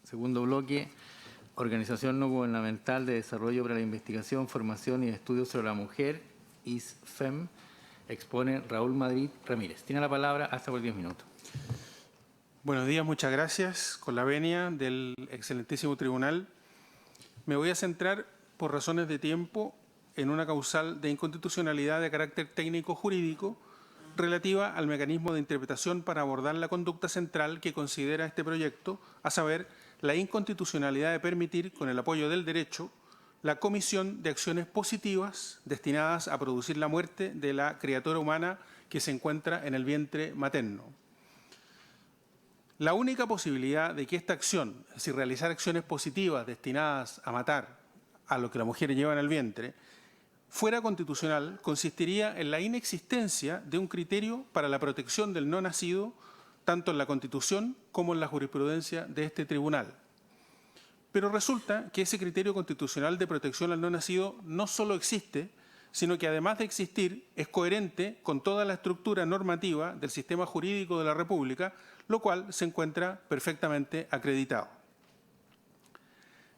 Segundo bloque, Organización No Gubernamental de Desarrollo para la Investigación, Formación y Estudios sobre la Mujer, ISFEM, expone Raúl Madrid Ramírez. Tiene la palabra hasta por 10 minutos. Buenos días, muchas gracias. Con la venia del excelentísimo tribunal, me voy a centrar, por razones de tiempo, en una causal de inconstitucionalidad de carácter técnico-jurídico relativa al mecanismo de interpretación para abordar la conducta central que considera este proyecto, a saber, la inconstitucionalidad de permitir, con el apoyo del derecho, la comisión de acciones positivas destinadas a producir la muerte de la criatura humana que se encuentra en el vientre materno. La única posibilidad de que esta acción, es decir, realizar acciones positivas destinadas a matar a lo que la mujer lleva en el vientre, fuera constitucional, consistiría en la inexistencia de un criterio para la protección del no nacido, tanto en la Constitución como en la jurisprudencia de este tribunal. Pero resulta que ese criterio constitucional de protección al no nacido no solo existe, sino que además de existir, es coherente con toda la estructura normativa del sistema jurídico de la República, lo cual se encuentra perfectamente acreditado.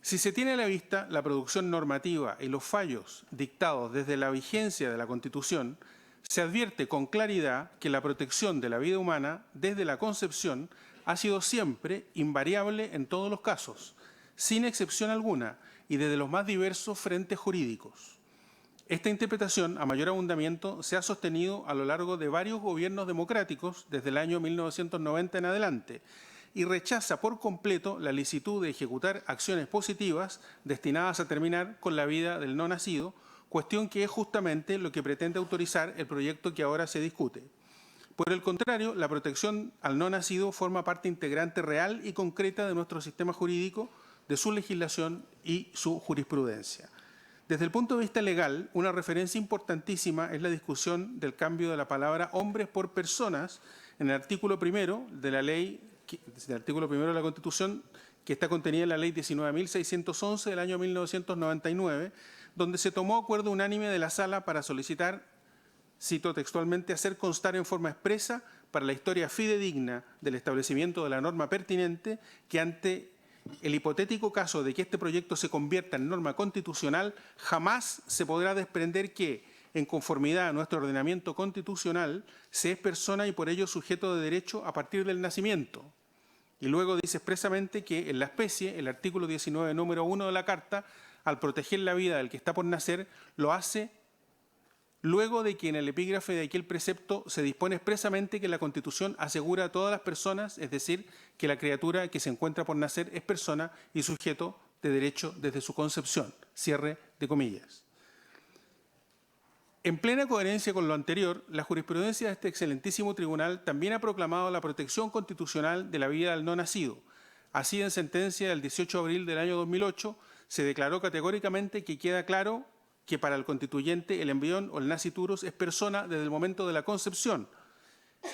Si se tiene a la vista la producción normativa y los fallos dictados desde la vigencia de la Constitución, se advierte con claridad que la protección de la vida humana desde la concepción ha sido siempre invariable en todos los casos, sin excepción alguna y desde los más diversos frentes jurídicos. Esta interpretación, a mayor abundamiento, se ha sostenido a lo largo de varios gobiernos democráticos desde el año 1990 en adelante y rechaza por completo la licitud de ejecutar acciones positivas destinadas a terminar con la vida del no nacido, cuestión que es justamente lo que pretende autorizar el proyecto que ahora se discute. Por el contrario, la protección al no nacido forma parte integrante real y concreta de nuestro sistema jurídico, de su legislación y su jurisprudencia. Desde el punto de vista legal, una referencia importantísima es la discusión del cambio de la palabra hombres por personas en el artículo primero de la ley, del artículo primero de la Constitución, que está contenida en la ley 19.611 del año 1999, donde se tomó acuerdo unánime de la Sala para solicitar, cito textualmente, hacer constar en forma expresa para la historia fidedigna del establecimiento de la norma pertinente que ante el hipotético caso de que este proyecto se convierta en norma constitucional, jamás se podrá desprender que, en conformidad a nuestro ordenamiento constitucional, se es persona y por ello sujeto de derecho a partir del nacimiento. Y luego dice expresamente que en la especie, el artículo 19, número 1 de la Carta, al proteger la vida del que está por nacer, lo hace luego de que en el epígrafe de aquel precepto se dispone expresamente que la Constitución asegura a todas las personas, es decir, que la criatura que se encuentra por nacer es persona y sujeto de derecho desde su concepción. Cierre de comillas. En plena coherencia con lo anterior, la jurisprudencia de este excelentísimo tribunal también ha proclamado la protección constitucional de la vida del no nacido. Así, en sentencia del 18 de abril del año 2008, se declaró categóricamente que queda claro que para el constituyente el embrión o el nasciturus es persona desde el momento de la concepción.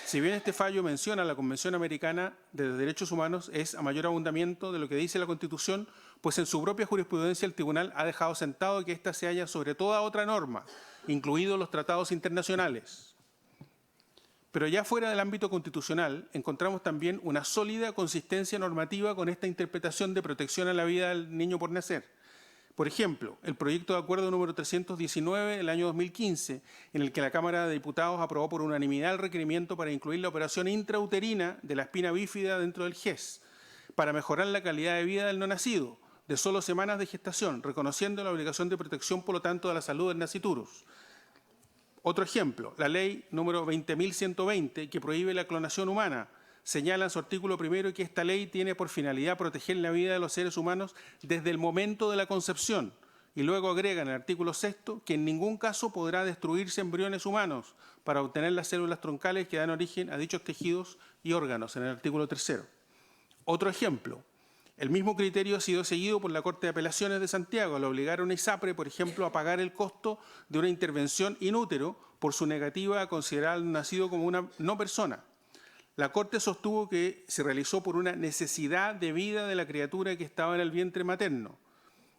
Si bien este fallo menciona la Convención Americana de Derechos Humanos, es a mayor abundamiento de lo que dice la Constitución, pues en su propia jurisprudencia el tribunal ha dejado sentado que ésta se halla sobre toda otra norma, incluidos los tratados internacionales. Pero ya fuera del ámbito constitucional, encontramos también una sólida consistencia normativa con esta interpretación de protección a la vida del niño por nacer. Por ejemplo, el proyecto de acuerdo número 319 del año 2015, en el que la Cámara de Diputados aprobó por unanimidad el requerimiento para incluir la operación intrauterina de la espina bífida dentro del GES, para mejorar la calidad de vida del no nacido, de solo semanas de gestación, reconociendo la obligación de protección, por lo tanto, de la salud del nasciturus. Otro ejemplo, la ley número 20.120, que prohíbe la clonación humana, señala en su artículo primero que esta ley tiene por finalidad proteger la vida de los seres humanos desde el momento de la concepción, y luego agrega en el artículo sexto que en ningún caso podrá destruirse embriones humanos para obtener las células troncales que dan origen a dichos tejidos y órganos, en el artículo tercero. Otro ejemplo, el mismo criterio ha sido seguido por la Corte de Apelaciones de Santiago al obligar a una ISAPRE, por ejemplo, a pagar el costo de una intervención in útero por su negativa a considerar al nacido como una no persona. La Corte sostuvo que se realizó por una necesidad de vida de la criatura que estaba en el vientre materno.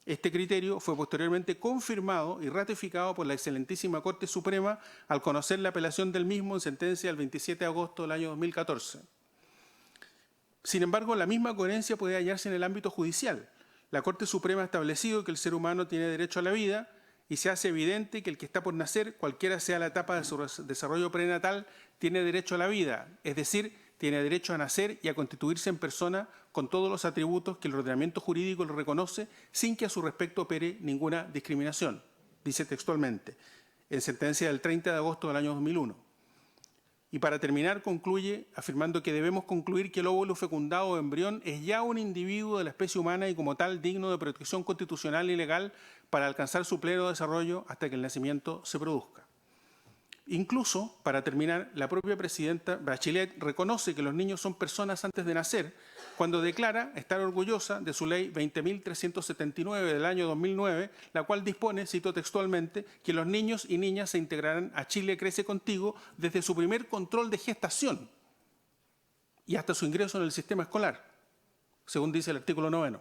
Este criterio fue posteriormente confirmado y ratificado por la excelentísima Corte Suprema al conocer la apelación del mismo en sentencia del 27 de agosto del año 2014. Sin embargo, la misma coherencia puede hallarse en el ámbito judicial. La Corte Suprema ha establecido que el ser humano tiene derecho a la vida y se hace evidente que el que está por nacer, cualquiera sea la etapa de su desarrollo prenatal, tiene derecho a la vida, es decir, tiene derecho a nacer y a constituirse en persona con todos los atributos que el ordenamiento jurídico le reconoce sin que a su respecto opere ninguna discriminación, dice textualmente, en sentencia del 30 de agosto del año 2001. Y para terminar, concluye afirmando que debemos concluir que el óvulo fecundado o embrión es ya un individuo de la especie humana y como tal digno de protección constitucional y legal para alcanzar su pleno desarrollo hasta que el nacimiento se produzca. Incluso, para terminar, la propia presidenta Bachelet reconoce que los niños son personas antes de nacer cuando declara estar orgullosa de su ley 20.379 del año 2009, la cual dispone, cito textualmente, que los niños y niñas se integrarán a Chile Crece Contigo desde su primer control de gestación y hasta su ingreso en el sistema escolar, según dice el artículo 9.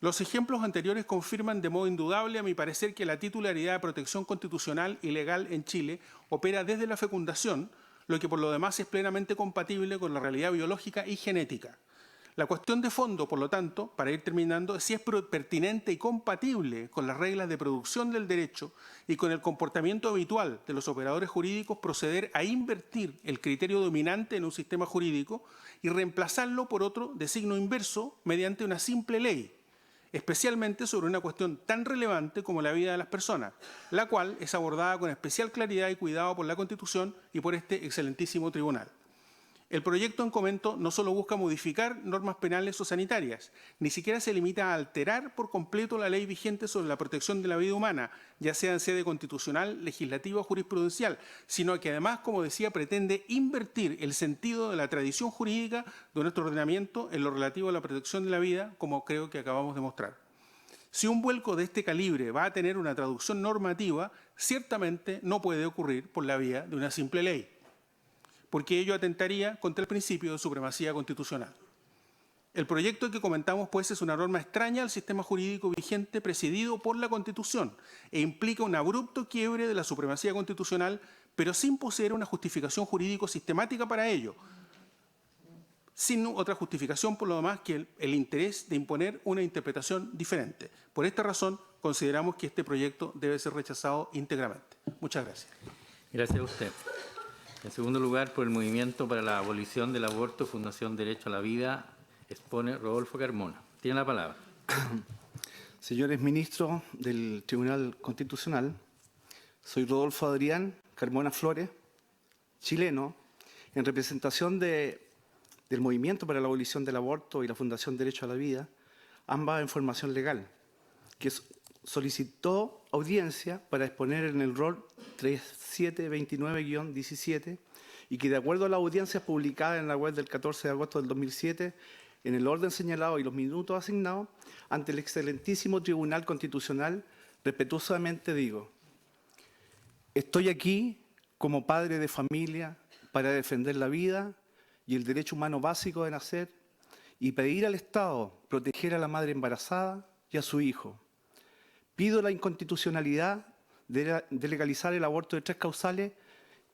Los ejemplos anteriores confirman de modo indudable, a mi parecer, que la titularidad de protección constitucional y legal en Chile opera desde la fecundación, lo que por lo demás es plenamente compatible con la realidad biológica y genética. La cuestión de fondo, por lo tanto, para ir terminando, es si es pertinente y compatible con las reglas de producción del derecho y con el comportamiento habitual de los operadores jurídicos proceder a invertir el criterio dominante en un sistema jurídico y reemplazarlo por otro de signo inverso mediante una simple ley, especialmente sobre una cuestión tan relevante como la vida de las personas, la cual es abordada con especial claridad y cuidado por la Constitución y por este excelentísimo tribunal. El proyecto en comento no solo busca modificar normas penales o sanitarias, ni siquiera se limita a alterar por completo la ley vigente sobre la protección de la vida humana, ya sea en sede constitucional, legislativa o jurisprudencial, sino que además, como decía, pretende invertir el sentido de la tradición jurídica de nuestro ordenamiento en lo relativo a la protección de la vida, como creo que acabamos de mostrar. Si un vuelco de este calibre va a tener una traducción normativa, ciertamente no puede ocurrir por la vía de una simple ley, porque ello atentaría contra el principio de supremacía constitucional. El proyecto que comentamos, pues, es una norma extraña al sistema jurídico vigente presidido por la Constitución e implica un abrupto quiebre de la supremacía constitucional, pero sin poseer una justificación jurídico sistemática para ello, sin otra justificación por lo demás que el interés de imponer una interpretación diferente. Por esta razón, consideramos que este proyecto debe ser rechazado íntegramente. Muchas gracias. Gracias a usted. En segundo lugar, por el Movimiento para la Abolición del Aborto, Fundación Derecho a la Vida, expone Rodolfo Carmona. Tiene la palabra. Señores ministros del Tribunal Constitucional, soy Rodolfo Adrián Carmona Flores, chileno, en representación del Movimiento para la Abolición del Aborto y la Fundación Derecho a la Vida, ambas en formación legal, que solicitó audiencia para exponer en el rol 3729-17 y que, de acuerdo a la audiencia publicada en la web del 14 de agosto del 2007, en el orden señalado y los minutos asignados, ante el excelentísimo Tribunal Constitucional, respetuosamente digo: estoy aquí como padre de familia para defender la vida y el derecho humano básico de nacer y pedir al Estado proteger a la madre embarazada y a su hijo. Pido la inconstitucionalidad de legalizar el aborto de 3 causales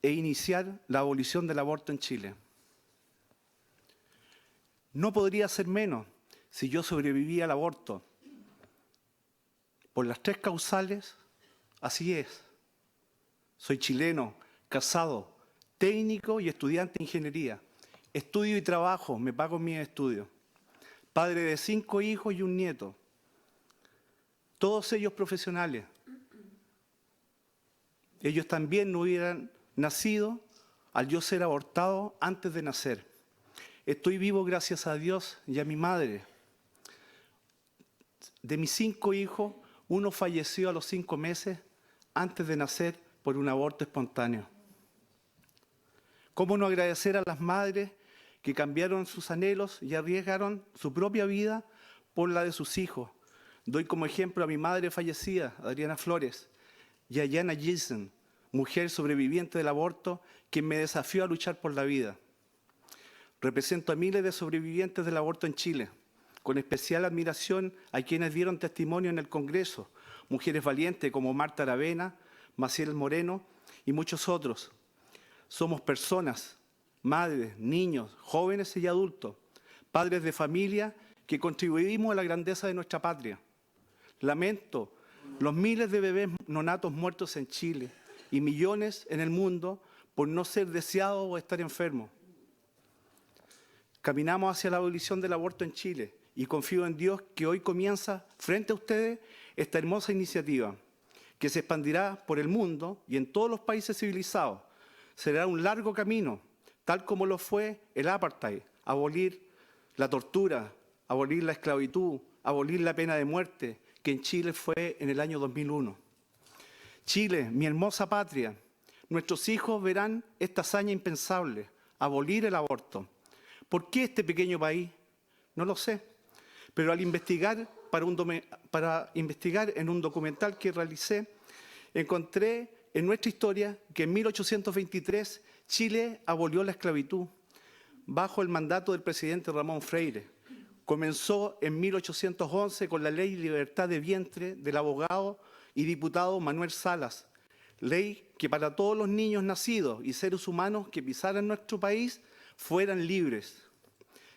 e iniciar la abolición del aborto en Chile. No podría ser menos si yo sobreviví al aborto. Por las 3 causales, así es. Soy chileno, casado, técnico y estudiante de ingeniería. Estudio y trabajo, me pago mis estudios. Padre de 5 hijos y un nieto. Todos ellos profesionales. Ellos también no hubieran nacido al yo ser abortado antes de nacer. Estoy vivo gracias a Dios y a mi madre. De mis 5 hijos, uno falleció a los 5 meses antes de nacer por un aborto espontáneo. ¿Cómo no agradecer a las madres que cambiaron sus anhelos y arriesgaron su propia vida por la de sus hijos? Doy como ejemplo a mi madre fallecida, Adriana Flores, y a Yana Gilson, mujer sobreviviente del aborto, quien me desafió a luchar por la vida. Represento a miles de sobrevivientes del aborto en Chile, con especial admiración a quienes dieron testimonio en el Congreso, mujeres valientes como Marta Aravena, Maciel Moreno y muchos otros. Somos personas madres, niños, jóvenes y adultos, padres de familia que contribuimos a la grandeza de nuestra patria. Lamento los miles de bebés nonatos muertos en Chile y millones en el mundo por no ser deseados o estar enfermos. Caminamos hacia la abolición del aborto en Chile y confío en Dios que hoy comienza frente a ustedes esta hermosa iniciativa que se expandirá por el mundo y en todos los países civilizados. Será un largo camino, tal como lo fue el apartheid, abolir la tortura, abolir la esclavitud, abolir la pena de muerte, que en Chile fue en el año 2001. Chile, mi hermosa patria, nuestros hijos verán esta hazaña impensable, abolir el aborto. ¿Por qué este pequeño país? No lo sé, pero al investigar para investigar en un documental que realicé, encontré en nuestra historia que en 1823 Chile abolió la esclavitud bajo el mandato del presidente Ramón Freire. Comenzó en 1811 con la Ley de Libertad de Vientre del abogado y diputado Manuel Salas, ley que para todos los niños nacidos y seres humanos que pisaran nuestro país fueran libres.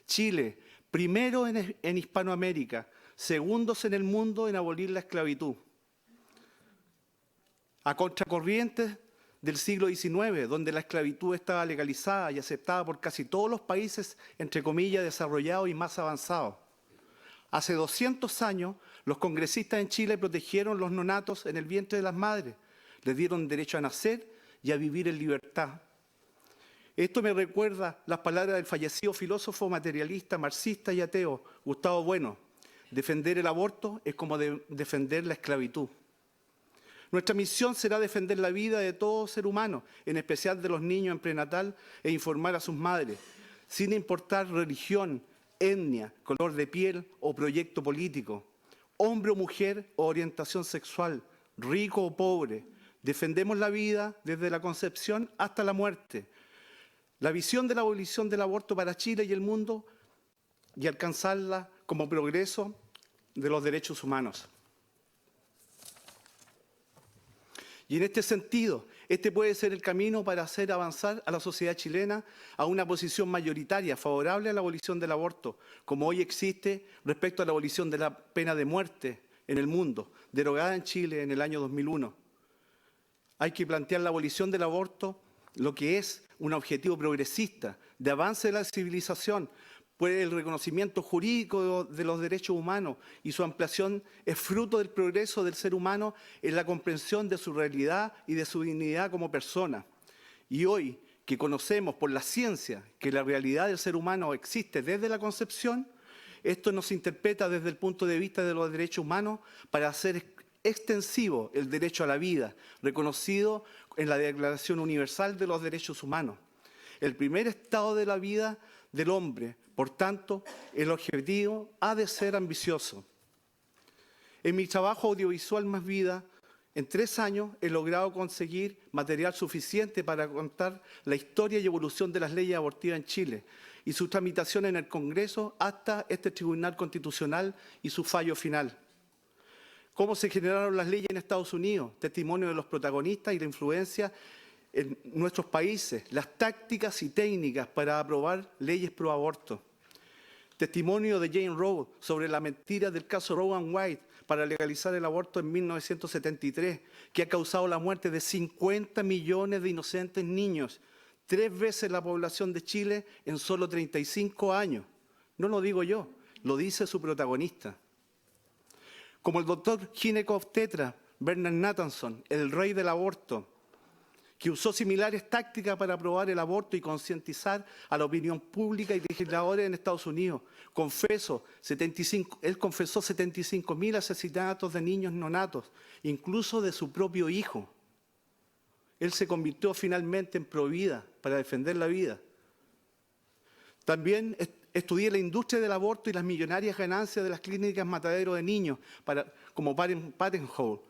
Chile, primero en Hispanoamérica, segundos en el mundo en abolir la esclavitud. A contracorriente del siglo XIX, donde la esclavitud estaba legalizada y aceptada por casi todos los países, entre comillas, desarrollados y más avanzados. Hace 200 años, los congresistas en Chile protegieron los nonatos en el vientre de las madres, les dieron derecho a nacer y a vivir en libertad. Esto me recuerda las palabras del fallecido filósofo materialista, marxista y ateo, Gustavo Bueno: defender el aborto es como defender la esclavitud. Nuestra misión será defender la vida de todo ser humano, en especial de los niños en prenatal, e informar a sus madres, sin importar religión, etnia, color de piel o proyecto político, hombre o mujer o orientación sexual, rico o pobre. Defendemos la vida desde la concepción hasta la muerte. La visión de la abolición del aborto para Chile y el mundo y alcanzarla como progreso de los derechos humanos. Y en este sentido, este puede ser el camino para hacer avanzar a la sociedad chilena a una posición mayoritaria favorable a la abolición del aborto, como hoy existe respecto a la abolición de la pena de muerte en el mundo, derogada en Chile en el año 2001. Hay que plantear la abolición del aborto, lo que es un objetivo progresista, de avance de la civilización, pues el reconocimiento jurídico de los derechos humanos y su ampliación es fruto del progreso del ser humano en la comprensión de su realidad y de su dignidad como persona. Y hoy, que conocemos por la ciencia que la realidad del ser humano existe desde la concepción, esto nos interpreta desde el punto de vista de los derechos humanos para hacer extensivo el derecho a la vida, reconocido en la Declaración Universal de los Derechos Humanos. El primer estado de la vida del hombre. Por tanto, el objetivo ha de ser ambicioso. En mi trabajo audiovisual Más Vida, en 3 años he logrado conseguir material suficiente para contar la historia y evolución de las leyes abortivas en Chile y su tramitación en el Congreso hasta este Tribunal Constitucional y su fallo final. Cómo se generaron las leyes en Estados Unidos, testimonio de los protagonistas y la influencia en nuestros países, las tácticas y técnicas para aprobar leyes pro aborto. Testimonio de Jane Roe sobre la mentira del caso Roe and Wade para legalizar el aborto en 1973, que ha causado la muerte de 50 millones de inocentes niños, 3 veces la población de Chile en solo 35 años. No lo digo yo, lo dice su protagonista. Como el doctor ginecobstetra Bernard Nathanson, el rey del aborto, que usó similares tácticas para aprobar el aborto y concientizar a la opinión pública y legisladores en Estados Unidos. Él confesó 75.000 asesinatos de niños nonatos, incluso de su propio hijo. Él se convirtió finalmente en provida para defender la vida. También estudié la industria del aborto y las millonarias ganancias de las clínicas mataderos de niños, como Parenthood,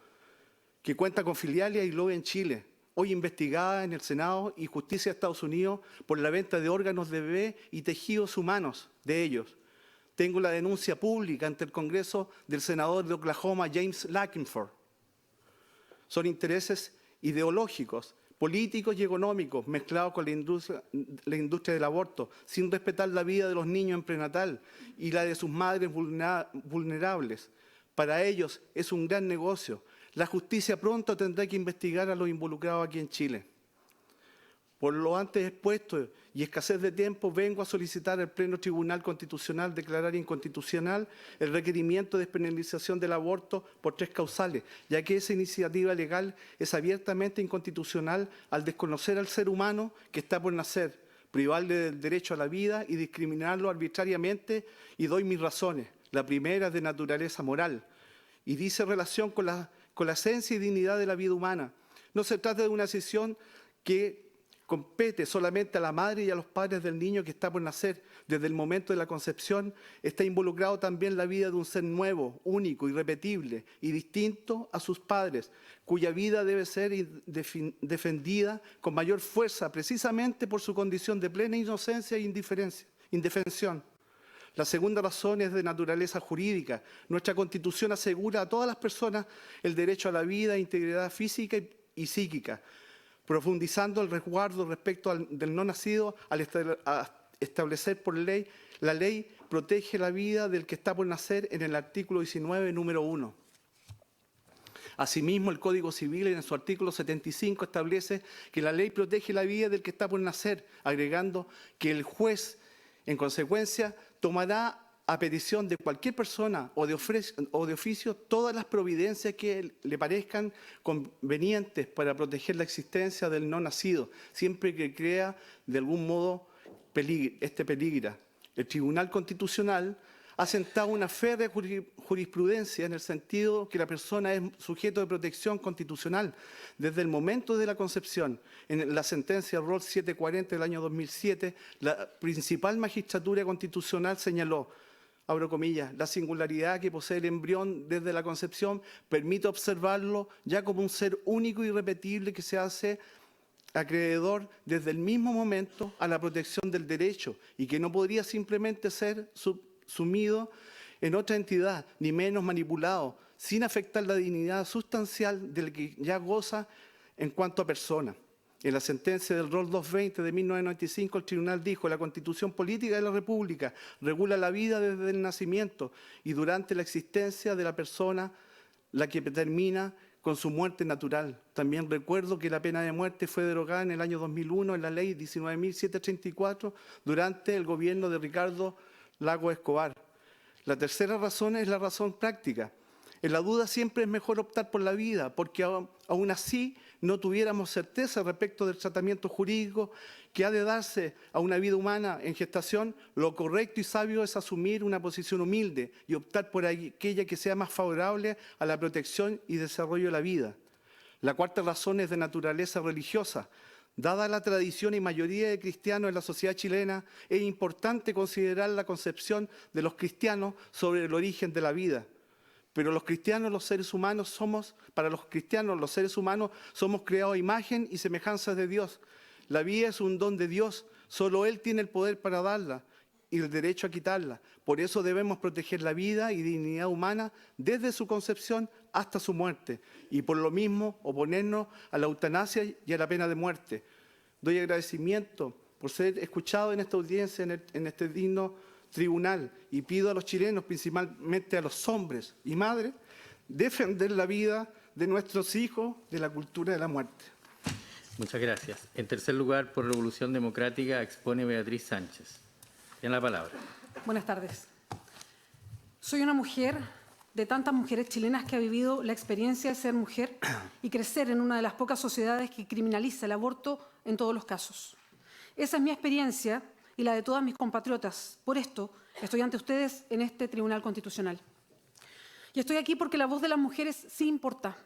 que cuenta con filiales y lobby en Chile, hoy investigada en el Senado y Justicia de Estados Unidos por la venta de órganos de bebé y tejidos humanos de ellos. Tengo la denuncia pública ante el Congreso del senador de Oklahoma, James Lankford. Son intereses ideológicos, políticos y económicos mezclados con la industria del aborto, sin respetar la vida de los niños en prenatal y la de sus madres vulnerables. Para ellos es un gran negocio. La justicia pronto tendrá que investigar a los involucrados aquí en Chile. Por lo antes expuesto y escasez de tiempo, vengo a solicitar al Pleno Tribunal Constitucional declarar inconstitucional el requerimiento de despenalización del aborto por 3 causales, ya que esa iniciativa legal es abiertamente inconstitucional al desconocer al ser humano que está por nacer, privarle del derecho a la vida y discriminarlo arbitrariamente, y doy mis razones. La primera es de naturaleza moral y dice relación con la esencia y dignidad de la vida humana. No se trata de una decisión que compete solamente a la madre y a los padres del niño que está por nacer. Desde el momento de la concepción está involucrado también la vida de un ser nuevo, único, irrepetible y distinto a sus padres, cuya vida debe ser defendida con mayor fuerza precisamente por su condición de plena inocencia e indefensión. La segunda razón es de naturaleza jurídica. Nuestra Constitución asegura a todas las personas el derecho a la vida, integridad física y psíquica, profundizando el resguardo respecto del no nacido al establecer por ley. La ley protege la vida del que está por nacer en el artículo 19, número 1. Asimismo, el Código Civil en su artículo 75 establece que la ley protege la vida del que está por nacer, agregando que el juez, en consecuencia, tomará a petición de cualquier persona o de oficio todas las providencias que le parezcan convenientes para proteger la existencia del no nacido, siempre que crea de algún modo peligra. El Tribunal Constitucional ha sentado una férrea jurisprudencia en el sentido que la persona es sujeto de protección constitucional desde el momento de la concepción. En la sentencia Rol 740 del año 2007, la principal magistratura constitucional señaló, abro comillas, la singularidad que posee el embrión desde la concepción permite observarlo ya como un ser único y irrepetible que se hace acreedor desde el mismo momento a la protección del derecho y que no podría simplemente ser sumido en otra entidad, ni menos manipulado, sin afectar la dignidad sustancial del que ya goza en cuanto a persona. En la sentencia del Rol 220 de 1995, el tribunal dijo: la Constitución Política de la República regula la vida desde el nacimiento y durante la existencia de la persona, la que termina con su muerte natural. También recuerdo que la pena de muerte fue derogada en el año 2001 en la ley 19.734 durante el gobierno de Ricardo Lagos Escobar. La tercera razón es la razón práctica. En la duda siempre es mejor optar por la vida, porque aún así no tuviéramos certeza respecto del tratamiento jurídico que ha de darse a una vida humana en gestación, lo correcto y sabio es asumir una posición humilde y optar por aquella que sea más favorable a la protección y desarrollo de la vida. La cuarta razón es de naturaleza religiosa. Dada la tradición y mayoría de cristianos en la sociedad chilena, es importante considerar la concepción de los cristianos sobre el origen de la vida. Pero los cristianos, los seres humanos, somos creados a imagen y semejanza de Dios. La vida es un don de Dios, solo Él tiene el poder para darla y el derecho a quitarla. Por eso debemos proteger la vida y dignidad humana desde su concepción hasta su muerte, y por lo mismo oponernos a la eutanasia y a la pena de muerte. Doy agradecimiento por ser escuchado en esta audiencia, en este digno tribunal, y pido a los chilenos, principalmente a los hombres y madres, defender la vida de nuestros hijos de la cultura de la muerte. Muchas gracias. En tercer lugar, por Revolución Democrática, expone Beatriz Sánchez. Tiene la palabra. Buenas tardes. Soy una mujer de tantas mujeres chilenas que ha vivido la experiencia de ser mujer y crecer en una de las pocas sociedades que criminaliza el aborto en todos los casos. Esa es mi experiencia y la de todas mis compatriotas. Por esto estoy ante ustedes en este Tribunal Constitucional. Y estoy aquí porque la voz de las mujeres sí importa.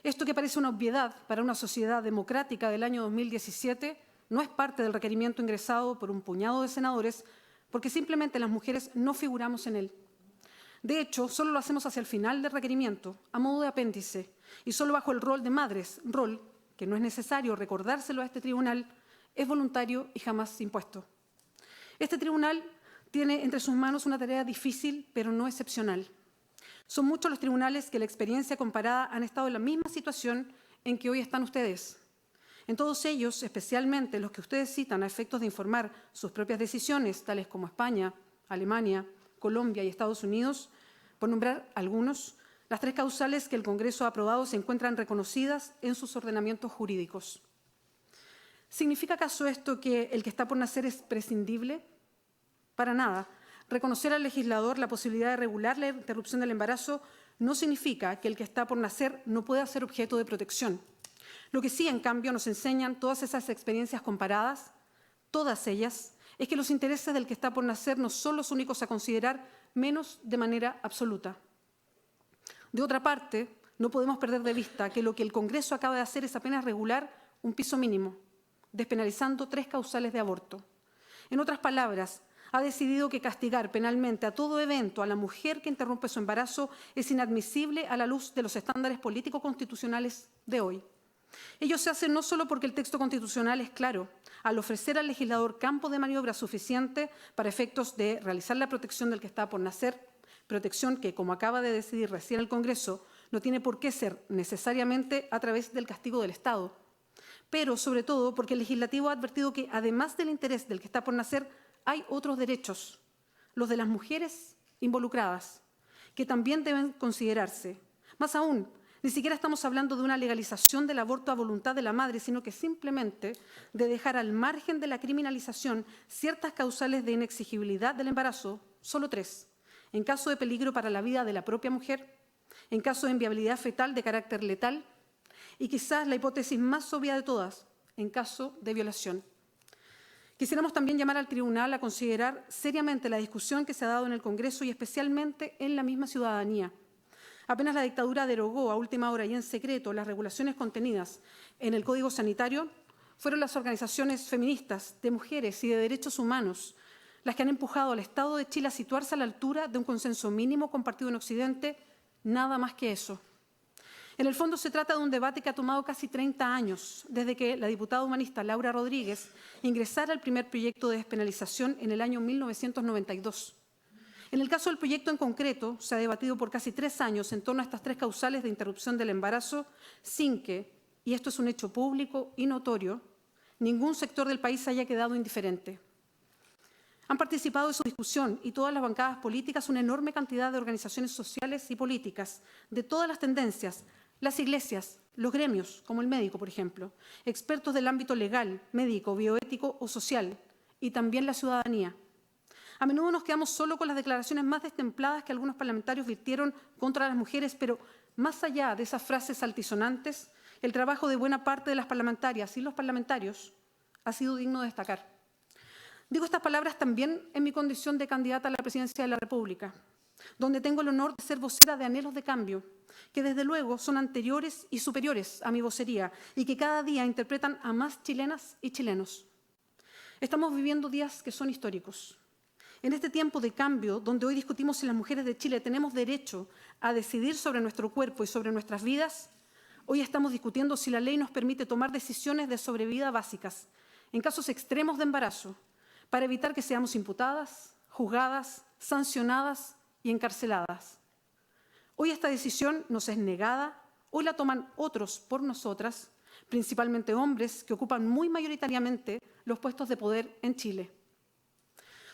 Esto que parece una obviedad para una sociedad democrática del año 2017 no es parte del requerimiento ingresado por un puñado de senadores porque simplemente las mujeres no figuramos en él. De hecho, solo lo hacemos hacia el final del requerimiento, a modo de apéndice, y solo bajo el rol de madres, rol que no es necesario recordárselo a este tribunal, es voluntario y jamás impuesto. Este tribunal tiene entre sus manos una tarea difícil, pero no excepcional. Son muchos los tribunales que la experiencia comparada han estado en la misma situación en que hoy están ustedes. En todos ellos, especialmente los que ustedes citan a efectos de informar sus propias decisiones, tales como España, Alemania, Colombia y Estados Unidos, por nombrar algunos, las 3 causales que el Congreso ha aprobado se encuentran reconocidas en sus ordenamientos jurídicos. ¿Significa acaso esto que el que está por nacer es prescindible? Para nada. Reconocer al legislador la posibilidad de regular la interrupción del embarazo no significa que el que está por nacer no pueda ser objeto de protección. Lo que sí, en cambio, nos enseñan todas esas experiencias comparadas, todas ellas, es que los intereses del que está por nacer no son los únicos a considerar, menos de manera absoluta. De otra parte, no podemos perder de vista que lo que el Congreso acaba de hacer es apenas regular un piso mínimo, despenalizando 3 causales de aborto. En otras palabras, ha decidido que castigar penalmente a todo evento a la mujer que interrumpe su embarazo es inadmisible a la luz de los estándares político-constitucionales de hoy. Ello se hace no solo porque el texto constitucional es claro, al ofrecer al legislador campo de maniobra suficiente para efectos de realizar la protección del que está por nacer, protección que, como acaba de decidir recién el Congreso, no tiene por qué ser necesariamente a través del castigo del Estado, pero sobre todo porque el legislativo ha advertido que, además del interés del que está por nacer, hay otros derechos, los de las mujeres involucradas, que también deben considerarse. Más aún, ni siquiera estamos hablando de una legalización del aborto a voluntad de la madre, sino que simplemente de dejar al margen de la criminalización ciertas causales de inexigibilidad del embarazo, solo 3, en caso de peligro para la vida de la propia mujer, en caso de inviabilidad fetal de carácter letal y quizás la hipótesis más obvia de todas, en caso de violación. Quisiéramos también llamar al tribunal a considerar seriamente la discusión que se ha dado en el Congreso y especialmente en la misma ciudadanía. Apenas la dictadura derogó a última hora y en secreto las regulaciones contenidas en el Código Sanitario, fueron las organizaciones feministas, de mujeres y de derechos humanos las que han empujado al Estado de Chile a situarse a la altura de un consenso mínimo compartido en Occidente, nada más que eso. En el fondo se trata de un debate que ha tomado casi 30 años, desde que la diputada humanista Laura Rodríguez ingresara el primer proyecto de despenalización en el año 1992. En el caso del proyecto en concreto, se ha debatido por casi 3 años en torno a estas 3 causales de interrupción del embarazo, sin que, y esto es un hecho público y notorio, ningún sector del país haya quedado indiferente. Han participado de su discusión y todas las bancadas políticas una enorme cantidad de organizaciones sociales y políticas, de todas las tendencias, las iglesias, los gremios, como el médico, por ejemplo, expertos del ámbito legal, médico, bioético o social, y también la ciudadanía. A menudo nos quedamos solo con las declaraciones más destempladas que algunos parlamentarios virtieron contra las mujeres, pero más allá de esas frases altisonantes, el trabajo de buena parte de las parlamentarias y los parlamentarios ha sido digno de destacar. Digo estas palabras también en mi condición de candidata a la presidencia de la República, donde tengo el honor de ser vocera de anhelos de cambio, que desde luego son anteriores y superiores a mi vocería y que cada día interpretan a más chilenas y chilenos. Estamos viviendo días que son históricos. En este tiempo de cambio, donde hoy discutimos si las mujeres de Chile tenemos derecho a decidir sobre nuestro cuerpo y sobre nuestras vidas, hoy estamos discutiendo si la ley nos permite tomar decisiones de sobrevida básicas en casos extremos de embarazo, para evitar que seamos imputadas, juzgadas, sancionadas y encarceladas. Hoy esta decisión nos es negada, hoy la toman otros por nosotras, principalmente hombres que ocupan muy mayoritariamente los puestos de poder en Chile.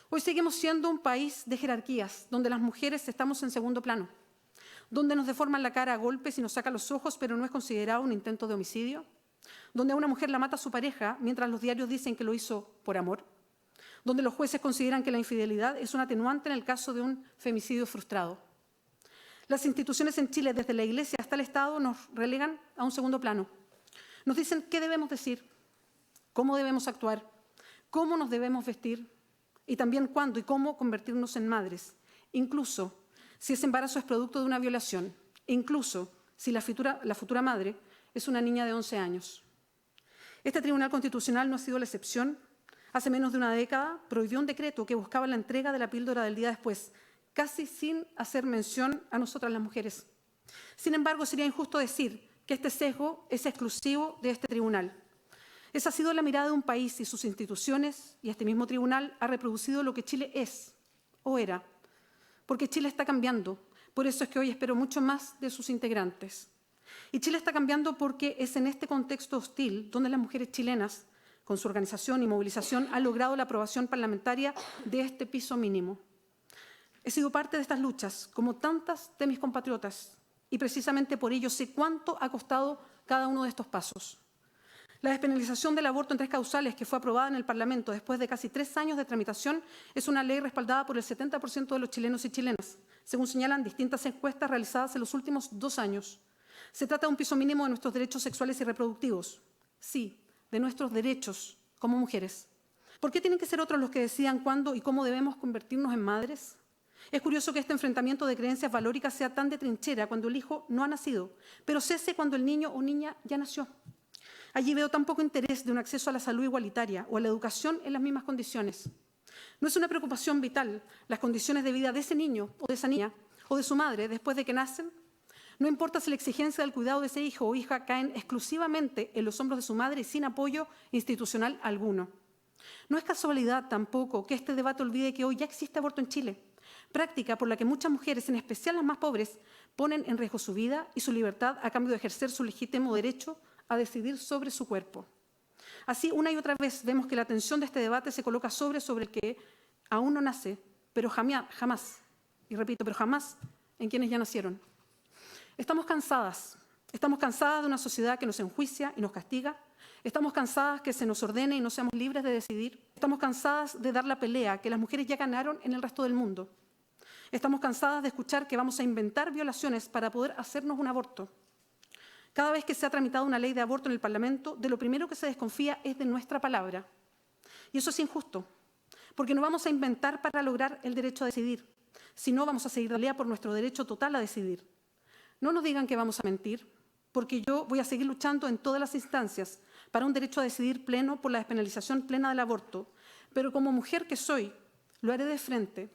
Hoy seguimos siendo un país de jerarquías, donde las mujeres estamos en segundo plano, donde nos deforman la cara a golpes y nos sacan los ojos, pero no es considerado un intento de homicidio, donde a una mujer la mata su pareja mientras los diarios dicen que lo hizo por amor, donde los jueces consideran que la infidelidad es un atenuante en el caso de un femicidio frustrado. Las instituciones en Chile, desde la Iglesia hasta el Estado, nos relegan a un segundo plano. Nos dicen qué debemos decir, cómo debemos actuar, cómo nos debemos vestir y también cuándo y cómo convertirnos en madres, incluso si ese embarazo es producto de una violación, incluso si la futura madre es una niña de 11 años. Este Tribunal Constitucional no ha sido la excepción. Hace menos de una década prohibió un decreto que buscaba la entrega de la píldora del día después, casi sin hacer mención a nosotras las mujeres. Sin embargo, sería injusto decir que este sesgo es exclusivo de este tribunal. Esa ha sido la mirada de un país y sus instituciones, y este mismo tribunal ha reproducido lo que Chile es o era, porque Chile está cambiando. Por eso es que hoy espero mucho más de sus integrantes. Y Chile está cambiando porque es en este contexto hostil donde las mujeres chilenas, con su organización y movilización, han logrado la aprobación parlamentaria de este piso mínimo. He sido parte de estas luchas, como tantas de mis compatriotas, y precisamente por ello sé cuánto ha costado cada uno de estos pasos. La despenalización del aborto en 3 causales, que fue aprobada en el Parlamento después de casi 3 años de tramitación, es una ley respaldada por el 70% de los chilenos y chilenas, según señalan distintas encuestas realizadas en los últimos 2 años. Se trata de un piso mínimo de nuestros derechos sexuales y reproductivos. Sí, de nuestros derechos como mujeres. ¿Por qué tienen que ser otros los que decidan cuándo y cómo debemos convertirnos en madres? Es curioso que este enfrentamiento de creencias valóricas sea tan de trinchera cuando el hijo no ha nacido, pero cese cuando el niño o niña ya nació. Allí veo tan poco interés de un acceso a la salud igualitaria o a la educación en las mismas condiciones. No es una preocupación vital las condiciones de vida de ese niño o de esa niña o de su madre después de que nacen. No importa si la exigencia del cuidado de ese hijo o hija caen exclusivamente en los hombros de su madre y sin apoyo institucional alguno. No es casualidad tampoco que este debate olvide que hoy ya existe aborto en Chile, práctica por la que muchas mujeres, en especial las más pobres, ponen en riesgo su vida y su libertad a cambio de ejercer su legítimo derecho a decidir sobre su cuerpo. Así, una y otra vez vemos que la atención de este debate se coloca sobre el que aún no nace, pero jamás, y repito, pero jamás en quienes ya nacieron. Estamos cansadas de una sociedad que nos enjuicia y nos castiga. Estamos cansadas que se nos ordene y no seamos libres de decidir. Estamos cansadas de dar la pelea que las mujeres ya ganaron en el resto del mundo. Estamos cansadas de escuchar que vamos a inventar violaciones para poder hacernos un aborto. Cada vez que se ha tramitado una ley de aborto en el Parlamento, de lo primero que se desconfía es de nuestra palabra. Y eso es injusto, porque no vamos a inventar para lograr el derecho a decidir, sino vamos a seguir la pelea por nuestro derecho total a decidir. No nos digan que vamos a mentir, porque yo voy a seguir luchando en todas las instancias para un derecho a decidir pleno por la despenalización plena del aborto, pero como mujer que soy, lo haré de frente,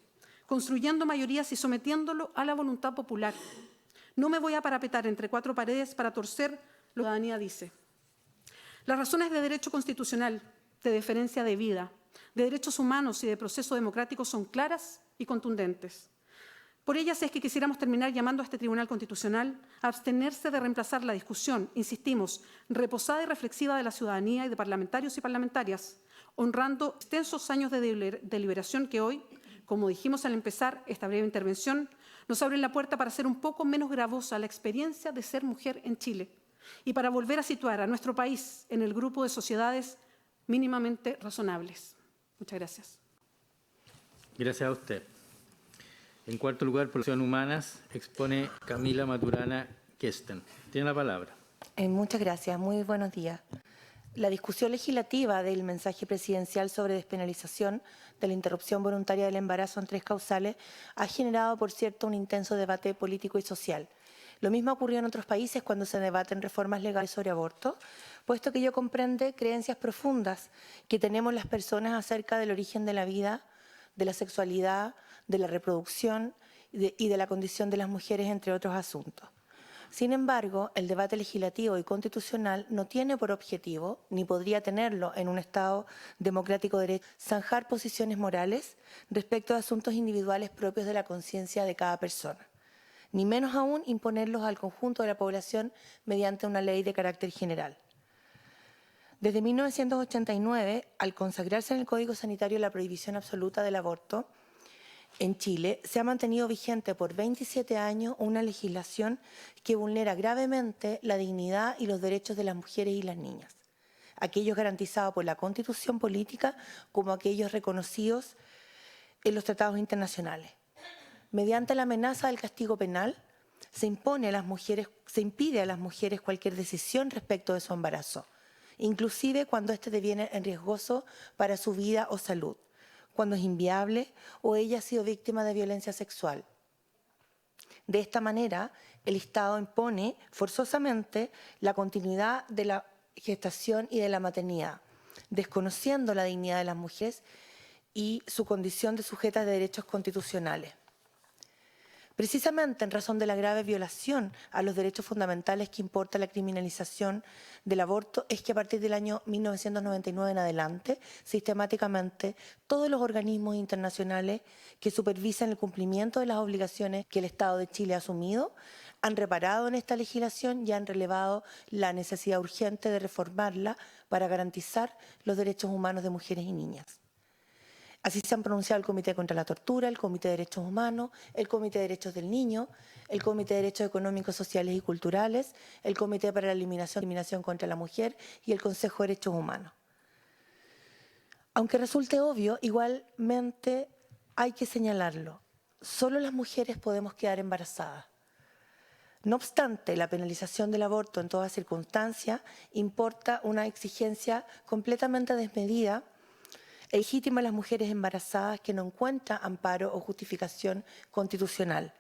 construyendo mayorías y sometiéndolo a la voluntad popular. No me voy a parapetar entre 4 paredes para torcer lo que la ciudadanía dice. Las razones de derecho constitucional, de deferencia de vida, de derechos humanos y de proceso democrático son claras y contundentes. Por ellas es que quisiéramos terminar llamando a este Tribunal Constitucional a abstenerse de reemplazar la discusión, insistimos, reposada y reflexiva de la ciudadanía y de parlamentarios y parlamentarias, honrando extensos años de deliberación que hoy, como dijimos al empezar esta breve intervención, nos abren la puerta para hacer un poco menos gravosa la experiencia de ser mujer en Chile y para volver a situar a nuestro país en el grupo de sociedades mínimamente razonables. Muchas gracias. Gracias a usted. En cuarto lugar, por Acción Humanas, expone Camila Maturana Kesten. Tiene la palabra. Muchas gracias. Muy buenos días. La discusión legislativa del mensaje presidencial sobre despenalización de la interrupción voluntaria del embarazo en 3 causales ha generado, por cierto, un intenso debate político y social. Lo mismo ocurrió en otros países cuando se debaten reformas legales sobre aborto, puesto que ello comprende creencias profundas que tenemos las personas acerca del origen de la vida, de la sexualidad, de la reproducción y de la condición de las mujeres, entre otros asuntos. Sin embargo, el debate legislativo y constitucional no tiene por objetivo, ni podría tenerlo en un Estado democrático de derecho, zanjar posiciones morales respecto a asuntos individuales propios de la conciencia de cada persona, ni menos aún imponerlos al conjunto de la población mediante una ley de carácter general. Desde 1989, al consagrarse en el Código Sanitario la prohibición absoluta del aborto, en Chile se ha mantenido vigente por 27 años una legislación que vulnera gravemente la dignidad y los derechos de las mujeres y las niñas, aquellos garantizados por la Constitución política como aquellos reconocidos en los tratados internacionales. Mediante la amenaza del castigo penal, se impide a las mujeres cualquier decisión respecto de su embarazo, inclusive cuando éste deviene riesgoso para su vida o salud, cuando es inviable o ella ha sido víctima de violencia sexual. De esta manera, el Estado impone forzosamente la continuidad de la gestación y de la maternidad, desconociendo la dignidad de las mujeres y su condición de sujetas de derechos constitucionales. Precisamente en razón de la grave violación a los derechos fundamentales que importa la criminalización del aborto, es que a partir del año 1999 en adelante, sistemáticamente, todos los organismos internacionales que supervisan el cumplimiento de las obligaciones que el Estado de Chile ha asumido han reparado en esta legislación y han relevado la necesidad urgente de reformarla para garantizar los derechos humanos de mujeres y niñas. Así se han pronunciado el Comité contra la Tortura, el Comité de Derechos Humanos, el Comité de Derechos del Niño, el Comité de Derechos Económicos, Sociales y Culturales, el Comité para la Eliminación contra la Mujer y el Consejo de Derechos Humanos. Aunque resulte obvio, igualmente hay que señalarlo. Solo las mujeres podemos quedar embarazadas. No obstante, la penalización del aborto en toda circunstancia importa una exigencia completamente desmedida e legítima a las mujeres embarazadas que no encuentran amparo o justificación constitucional.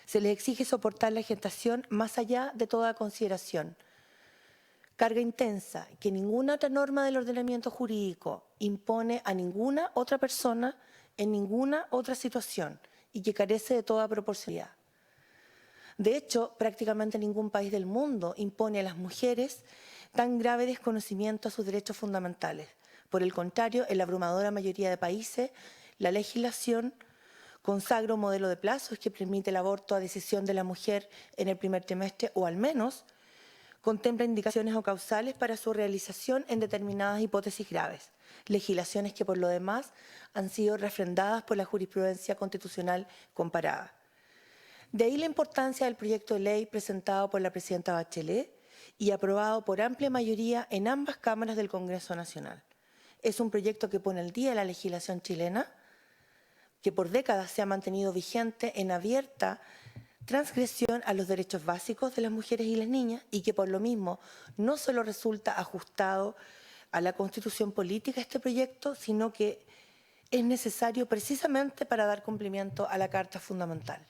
Se les exige soportar la gestación más allá de toda consideración. Carga intensa que ninguna otra norma del ordenamiento jurídico impone a ninguna otra persona en ninguna otra situación y que carece de toda proporcionalidad. De hecho, prácticamente ningún país del mundo impone a las mujeres tan grave desconocimiento a sus derechos fundamentales. Por el contrario, en la abrumadora mayoría de países, la legislación consagra un modelo de plazos que permite el aborto a decisión de la mujer en el primer trimestre o al menos contempla indicaciones o causales para su realización en determinadas hipótesis graves, legislaciones que por lo demás han sido refrendadas por la jurisprudencia constitucional comparada. De ahí la importancia del proyecto de ley presentado por la presidenta Bachelet y aprobado por amplia mayoría en ambas cámaras del Congreso Nacional. Es un proyecto que pone al día la legislación chilena, que por décadas se ha mantenido vigente en abierta transgresión a los derechos básicos de las mujeres y las niñas y que por lo mismo no solo resulta ajustado a la Constitución política este proyecto, sino que es necesario precisamente para dar cumplimiento a la Carta Fundamental.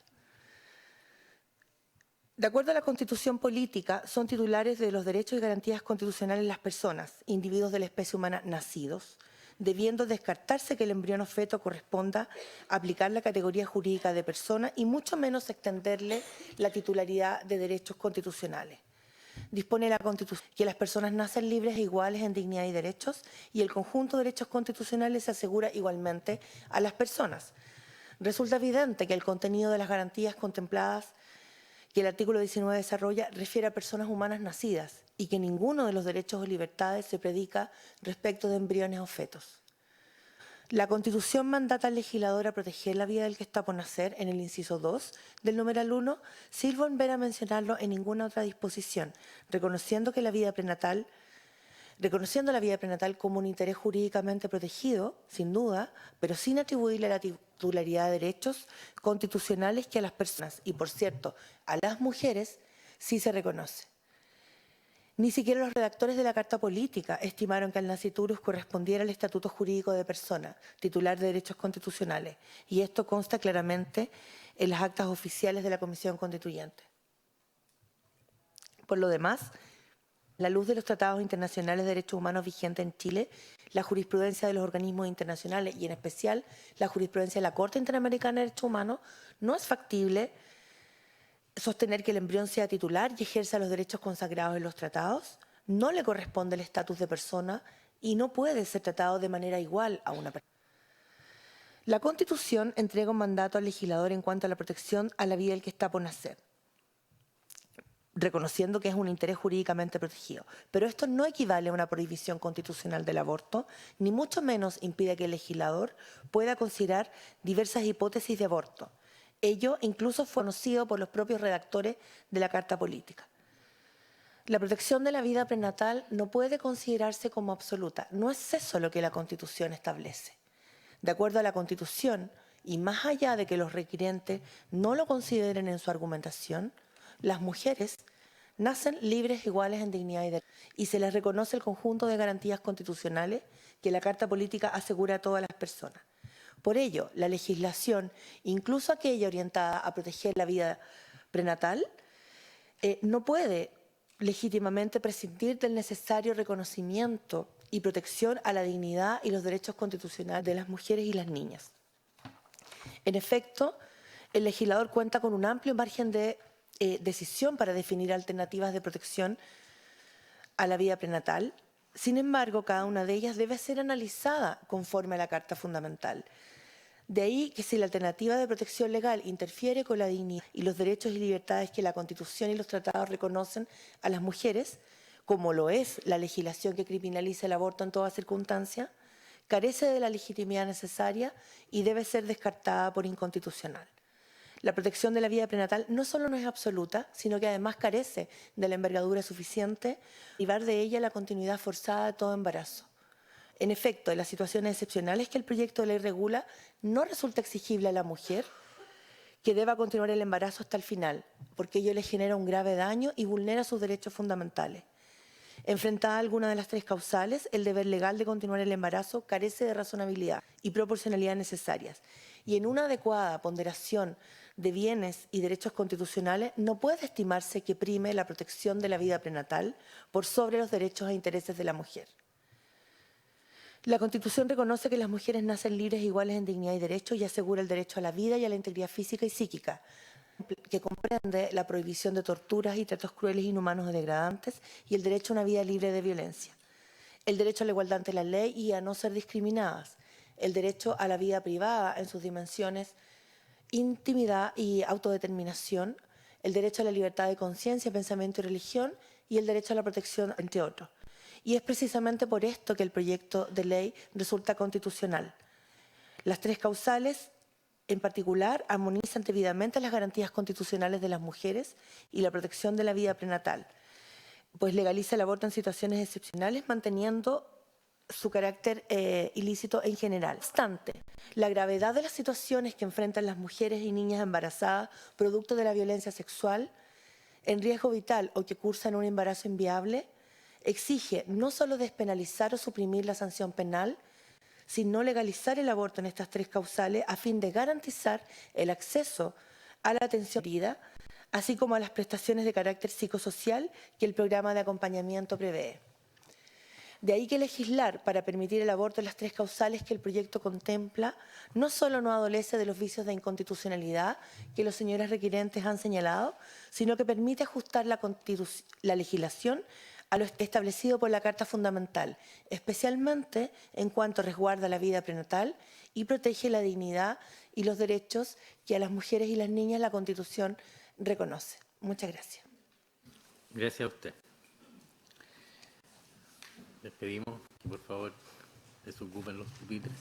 De acuerdo a la Constitución política, son titulares de los derechos y garantías constitucionales las personas, individuos de la especie humana nacidos, debiendo descartarse que el embrión feto corresponda a aplicar la categoría jurídica de persona y mucho menos extenderle la titularidad de derechos constitucionales. Dispone la Constitución que las personas nacen libres e iguales en dignidad y derechos y el conjunto de derechos constitucionales se asegura igualmente a las personas. Resulta evidente que el contenido de las garantías contempladas que el artículo 19 desarrolla refiere a personas humanas nacidas y que ninguno de los derechos o libertades se predica respecto de embriones o fetos. La Constitución mandata al legislador a proteger la vida del que está por nacer en el inciso 2 del numeral 1, sin volver a mencionarlo en ninguna otra disposición, reconociendo la vida prenatal como un interés jurídicamente protegido, sin duda, pero sin atribuirle la titularidad de derechos constitucionales que a las personas, y por cierto, a las mujeres, sí se reconoce. Ni siquiera los redactores de la Carta Política estimaron que al nasciturus correspondiera al estatuto jurídico de persona, titular de derechos constitucionales, y esto consta claramente en las actas oficiales de la Comisión Constituyente. Por lo demás, a la luz de los tratados internacionales de derechos humanos vigentes en Chile, la jurisprudencia de los organismos internacionales y en especial la jurisprudencia de la Corte Interamericana de Derechos Humanos, no es factible sostener que el embrión sea titular y ejerza los derechos consagrados en los tratados, no le corresponde el estatus de persona y no puede ser tratado de manera igual a una persona. La Constitución entrega un mandato al legislador en cuanto a la protección a la vida del que está por nacer, reconociendo que es un interés jurídicamente protegido. Pero esto no equivale a una prohibición constitucional del aborto, ni mucho menos impide que el legislador pueda considerar diversas hipótesis de aborto. Ello incluso fue conocido por los propios redactores de la Carta Política. La protección de la vida prenatal no puede considerarse como absoluta. No es eso lo que la Constitución establece. De acuerdo a la Constitución, y más allá de que los requirientes no lo consideren en su argumentación, las mujeres nacen libres, iguales en dignidad y derechos, y se les reconoce el conjunto de garantías constitucionales que la Carta Política asegura a todas las personas. Por ello, la legislación, incluso aquella orientada a proteger la vida prenatal, no puede legítimamente prescindir del necesario reconocimiento y protección a la dignidad y los derechos constitucionales de las mujeres y las niñas. En efecto, el legislador cuenta con un amplio margen de decisión para definir alternativas de protección a la vida prenatal. Sin embargo, cada una de ellas debe ser analizada conforme a la Carta Fundamental. De ahí que si la alternativa de protección legal interfiere con la dignidad y los derechos y libertades que la Constitución y los tratados reconocen a las mujeres, como lo es la legislación que criminaliza el aborto en toda circunstancia, carece de la legitimidad necesaria y debe ser descartada por inconstitucional. La protección de la vida prenatal no solo no es absoluta, sino que además carece de la envergadura suficiente para privar de ella la continuidad forzada de todo embarazo. En efecto, en las situaciones excepcionales que el proyecto de ley regula, no resulta exigible a la mujer que deba continuar el embarazo hasta el final, porque ello le genera un grave daño y vulnera sus derechos fundamentales. Enfrentada a alguna de las tres causales, el deber legal de continuar el embarazo carece de razonabilidad y proporcionalidad necesarias, y en una adecuada ponderación de bienes y derechos constitucionales no puede estimarse que prime la protección de la vida prenatal por sobre los derechos e intereses de la mujer. La Constitución reconoce que las mujeres nacen libres e iguales en dignidad y derechos y asegura el derecho a la vida y a la integridad física y psíquica, que comprende la prohibición de torturas y tratos crueles, inhumanos o degradantes y el derecho a una vida libre de violencia, el derecho a la igualdad ante la ley y a no ser discriminadas, el derecho a la vida privada en sus dimensiones, intimidad y autodeterminación, el derecho a la libertad de conciencia, pensamiento y religión y el derecho a la protección, entre otros. Y es precisamente por esto que el proyecto de ley resulta constitucional. Las tres causales, en particular, armonizan debidamente las garantías constitucionales de las mujeres y la protección de la vida prenatal, pues legaliza el aborto en situaciones excepcionales, manteniendo su carácter ilícito en general. No obstante, la gravedad de las situaciones que enfrentan las mujeres y niñas embarazadas producto de la violencia sexual, en riesgo vital o que cursan un embarazo inviable, exige no solo despenalizar o suprimir la sanción penal, sino legalizar el aborto en estas tres causales a fin de garantizar el acceso a la atención herida, así como a las prestaciones de carácter psicosocial que el programa de acompañamiento prevé. De ahí que legislar para permitir el aborto en las tres causales que el proyecto contempla no solo no adolece de los vicios de inconstitucionalidad que los señores requirentes han señalado, sino que permite ajustar la legislación a lo establecido por la Carta Fundamental, especialmente en cuanto resguarda la vida prenatal y protege la dignidad y los derechos que a las mujeres y las niñas la Constitución reconoce. Muchas gracias. Gracias a usted. Les pedimos que por favor desocupen los pupitres.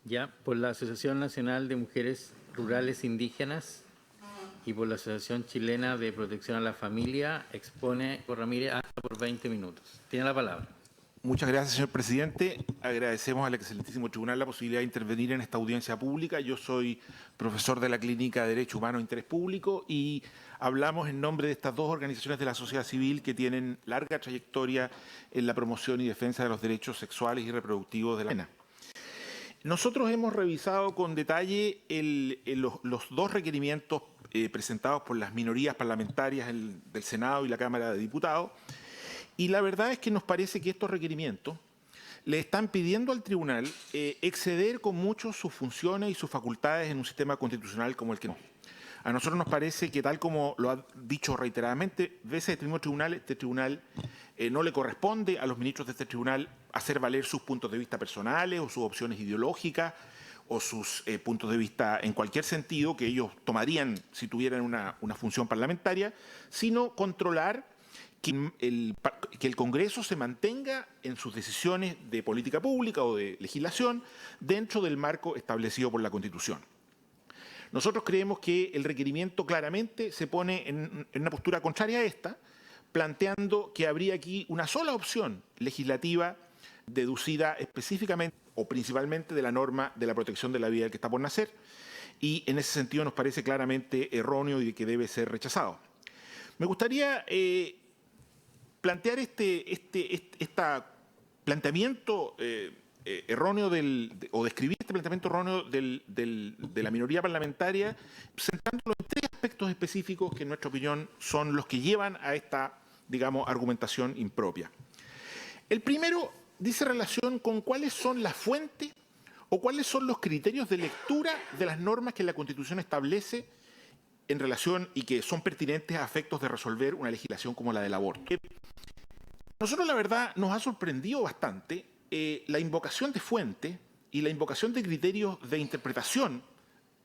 Ya, por la Asociación Nacional de Mujeres Rurales Indígenas y por la Asociación Chilena de Protección a la Familia, expone Ramírez hasta por 20 minutos. Tiene la palabra. Muchas gracias, señor presidente. Agradecemos al excelentísimo tribunal la posibilidad de intervenir en esta audiencia pública. Yo soy profesor de la Clínica de Derecho Humano e Interés Público y hablamos en nombre de estas dos organizaciones de la sociedad civil que tienen larga trayectoria en la promoción y defensa de los derechos sexuales y reproductivos de la mujer. Nosotros hemos revisado con detalle los dos requerimientos presentados por las minorías parlamentarias del Senado y la Cámara de Diputados, y la verdad es que nos parece que estos requerimientos le están pidiendo al tribunal exceder con mucho sus funciones y sus facultades en un sistema constitucional como el que no. A nosotros nos parece que, tal como lo ha dicho reiteradamente veces el mismo tribunal, este tribunal no le corresponde a los ministros de este tribunal hacer valer sus puntos de vista personales o sus opciones ideológicas o sus puntos de vista en cualquier sentido que ellos tomarían si tuvieran una función parlamentaria, sino controlar que el Congreso se mantenga en sus decisiones de política pública o de legislación dentro del marco establecido por la Constitución. Nosotros creemos que el requerimiento claramente se pone en una postura contraria a esta, planteando que habría aquí una sola opción legislativa deducida específicamente o principalmente de la norma de la protección de la vida del que está por nacer, y en ese sentido nos parece claramente erróneo y que debe ser rechazado. Me gustaría plantear este planteamiento erróneo o describir este planteamiento erróneo de la minoría parlamentaria, centrándolo en tres aspectos específicos que en nuestra opinión son los que llevan a esta, digamos, argumentación impropia. El primero dice relación con cuáles son las fuentes o cuáles son los criterios de lectura de las normas que la Constitución establece en relación y que son pertinentes a efectos de resolver una legislación como la del aborto. Nosotros, la verdad, nos ha sorprendido bastante la invocación de fuente y la invocación de criterios de interpretación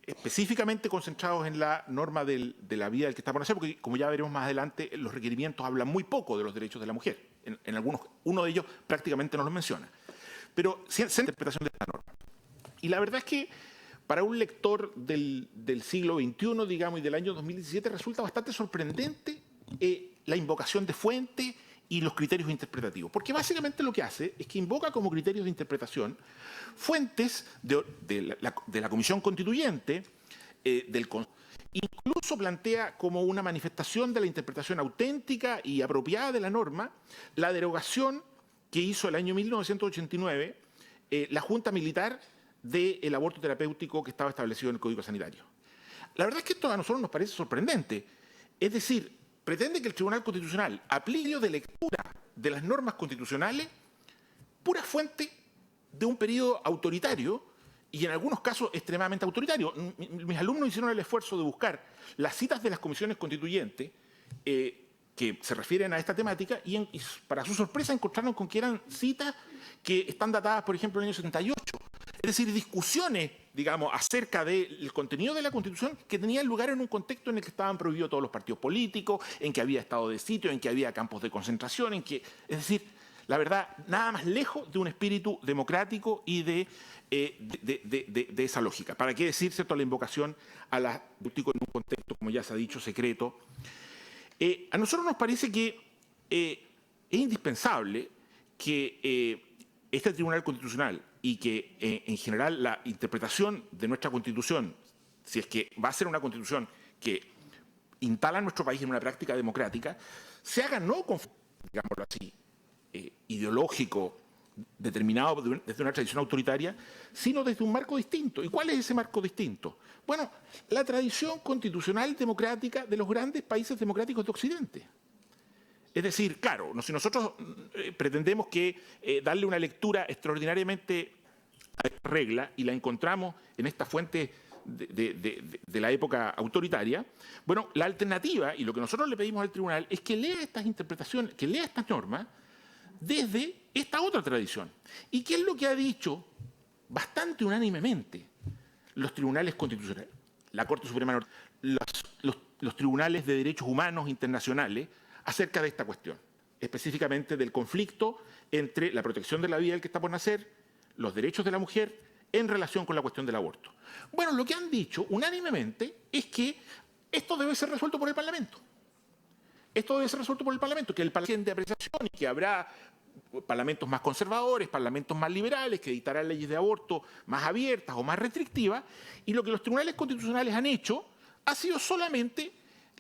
específicamente concentrados en la norma de la vida del que está por nacer, porque como ya veremos más adelante, los requerimientos hablan muy poco de los derechos de la mujer. En algunos, uno de ellos prácticamente no los menciona. Pero sí es interpretación de esta norma. Y la verdad es que para un lector del siglo XXI, digamos, y del año 2017, resulta bastante sorprendente la invocación de fuente y los criterios interpretativos. Porque básicamente lo que hace es que invoca como criterios de interpretación fuentes de la Comisión Constituyente, incluso plantea como una manifestación de la interpretación auténtica y apropiada de la norma la derogación que hizo el año 1989 la Junta Militar del aborto terapéutico que estaba establecido en el Código Sanitario. La verdad es que esto a nosotros nos parece sorprendente. Es decir, pretende que el Tribunal Constitucional aplique de lectura de las normas constitucionales pura fuente de un periodo autoritario y en algunos casos extremadamente autoritario. Mis alumnos hicieron el esfuerzo de buscar las citas de las comisiones constituyentes que se refieren a esta temática y para su sorpresa encontraron con que eran citas que están datadas, por ejemplo, en el año 78. Es decir, discusiones, digamos, acerca del contenido de la Constitución que tenían lugar en un contexto en el que estaban prohibidos todos los partidos políticos, en que había estado de sitio, en que había campos de concentración, es decir, la verdad, nada más lejos de un espíritu democrático y de esa lógica. ¿Para qué decir, cierto, la invocación a la política en un contexto, como ya se ha dicho, secreto? A nosotros nos parece que es indispensable que este Tribunal Constitucional y que en general la interpretación de nuestra Constitución, si es que va a ser una Constitución que instala a nuestro país en una práctica democrática, se haga no con, digámoslo así, ideológico, determinado desde una tradición autoritaria, sino desde un marco distinto. ¿Y cuál es ese marco distinto? Bueno, la tradición constitucional democrática de los grandes países democráticos de Occidente. Es decir, claro, si nosotros pretendemos darle una lectura extraordinariamente a esta regla y la encontramos en esta fuente de la época autoritaria, bueno, la alternativa, y lo que nosotros le pedimos al tribunal, es que lea estas interpretaciones, que lea estas normas desde esta otra tradición. ¿Y qué es lo que ha dicho bastante unánimemente los tribunales constitucionales, la Corte Suprema, los tribunales de derechos humanos internacionales acerca de esta cuestión, específicamente del conflicto entre la protección de la vida del que está por nacer, los derechos de la mujer en relación con la cuestión del aborto? Bueno, lo que han dicho unánimemente es que esto debe ser resuelto por el Parlamento. Esto debe ser resuelto por el Parlamento, que el Parlamento de apreciación y que habrá parlamentos más conservadores, parlamentos más liberales, que dictarán leyes de aborto más abiertas o más restrictivas, y lo que los tribunales constitucionales han hecho ha sido solamente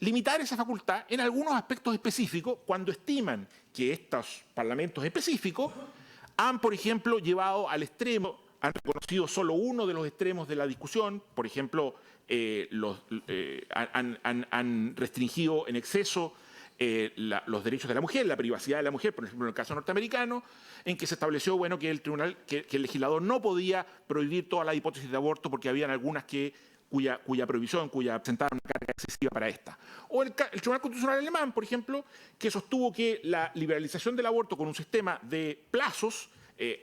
limitar esa facultad en algunos aspectos específicos cuando estiman que estos parlamentos específicos han, por ejemplo, llevado al extremo, han reconocido solo uno de los extremos de la discusión, por ejemplo, han restringido en exceso los derechos de la mujer, la privacidad de la mujer, por ejemplo, en el caso norteamericano, en que se estableció, bueno, que el legislador no podía prohibir todas las hipótesis de aborto porque habían algunas cuya prohibición, presentaba una carga excesiva para esta. O el Tribunal Constitucional alemán, por ejemplo, que sostuvo que la liberalización del aborto con un sistema de plazos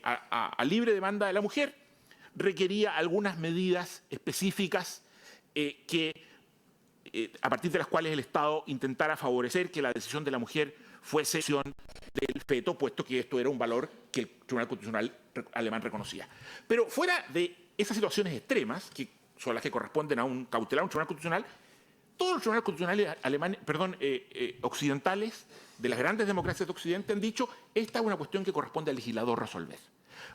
a libre demanda de la mujer requería algunas medidas específicas a partir de las cuales el Estado intentara favorecer que la decisión de la mujer fuese decisión del feto, puesto que esto era un valor que el Tribunal Constitucional alemán reconocía. Pero fuera de esas situaciones extremas, que son las que corresponden a un cautelar, un Tribunal Constitucional, todos los tribunales constitucionales occidentales, de las grandes democracias de Occidente, han dicho esta es una cuestión que corresponde al legislador resolver.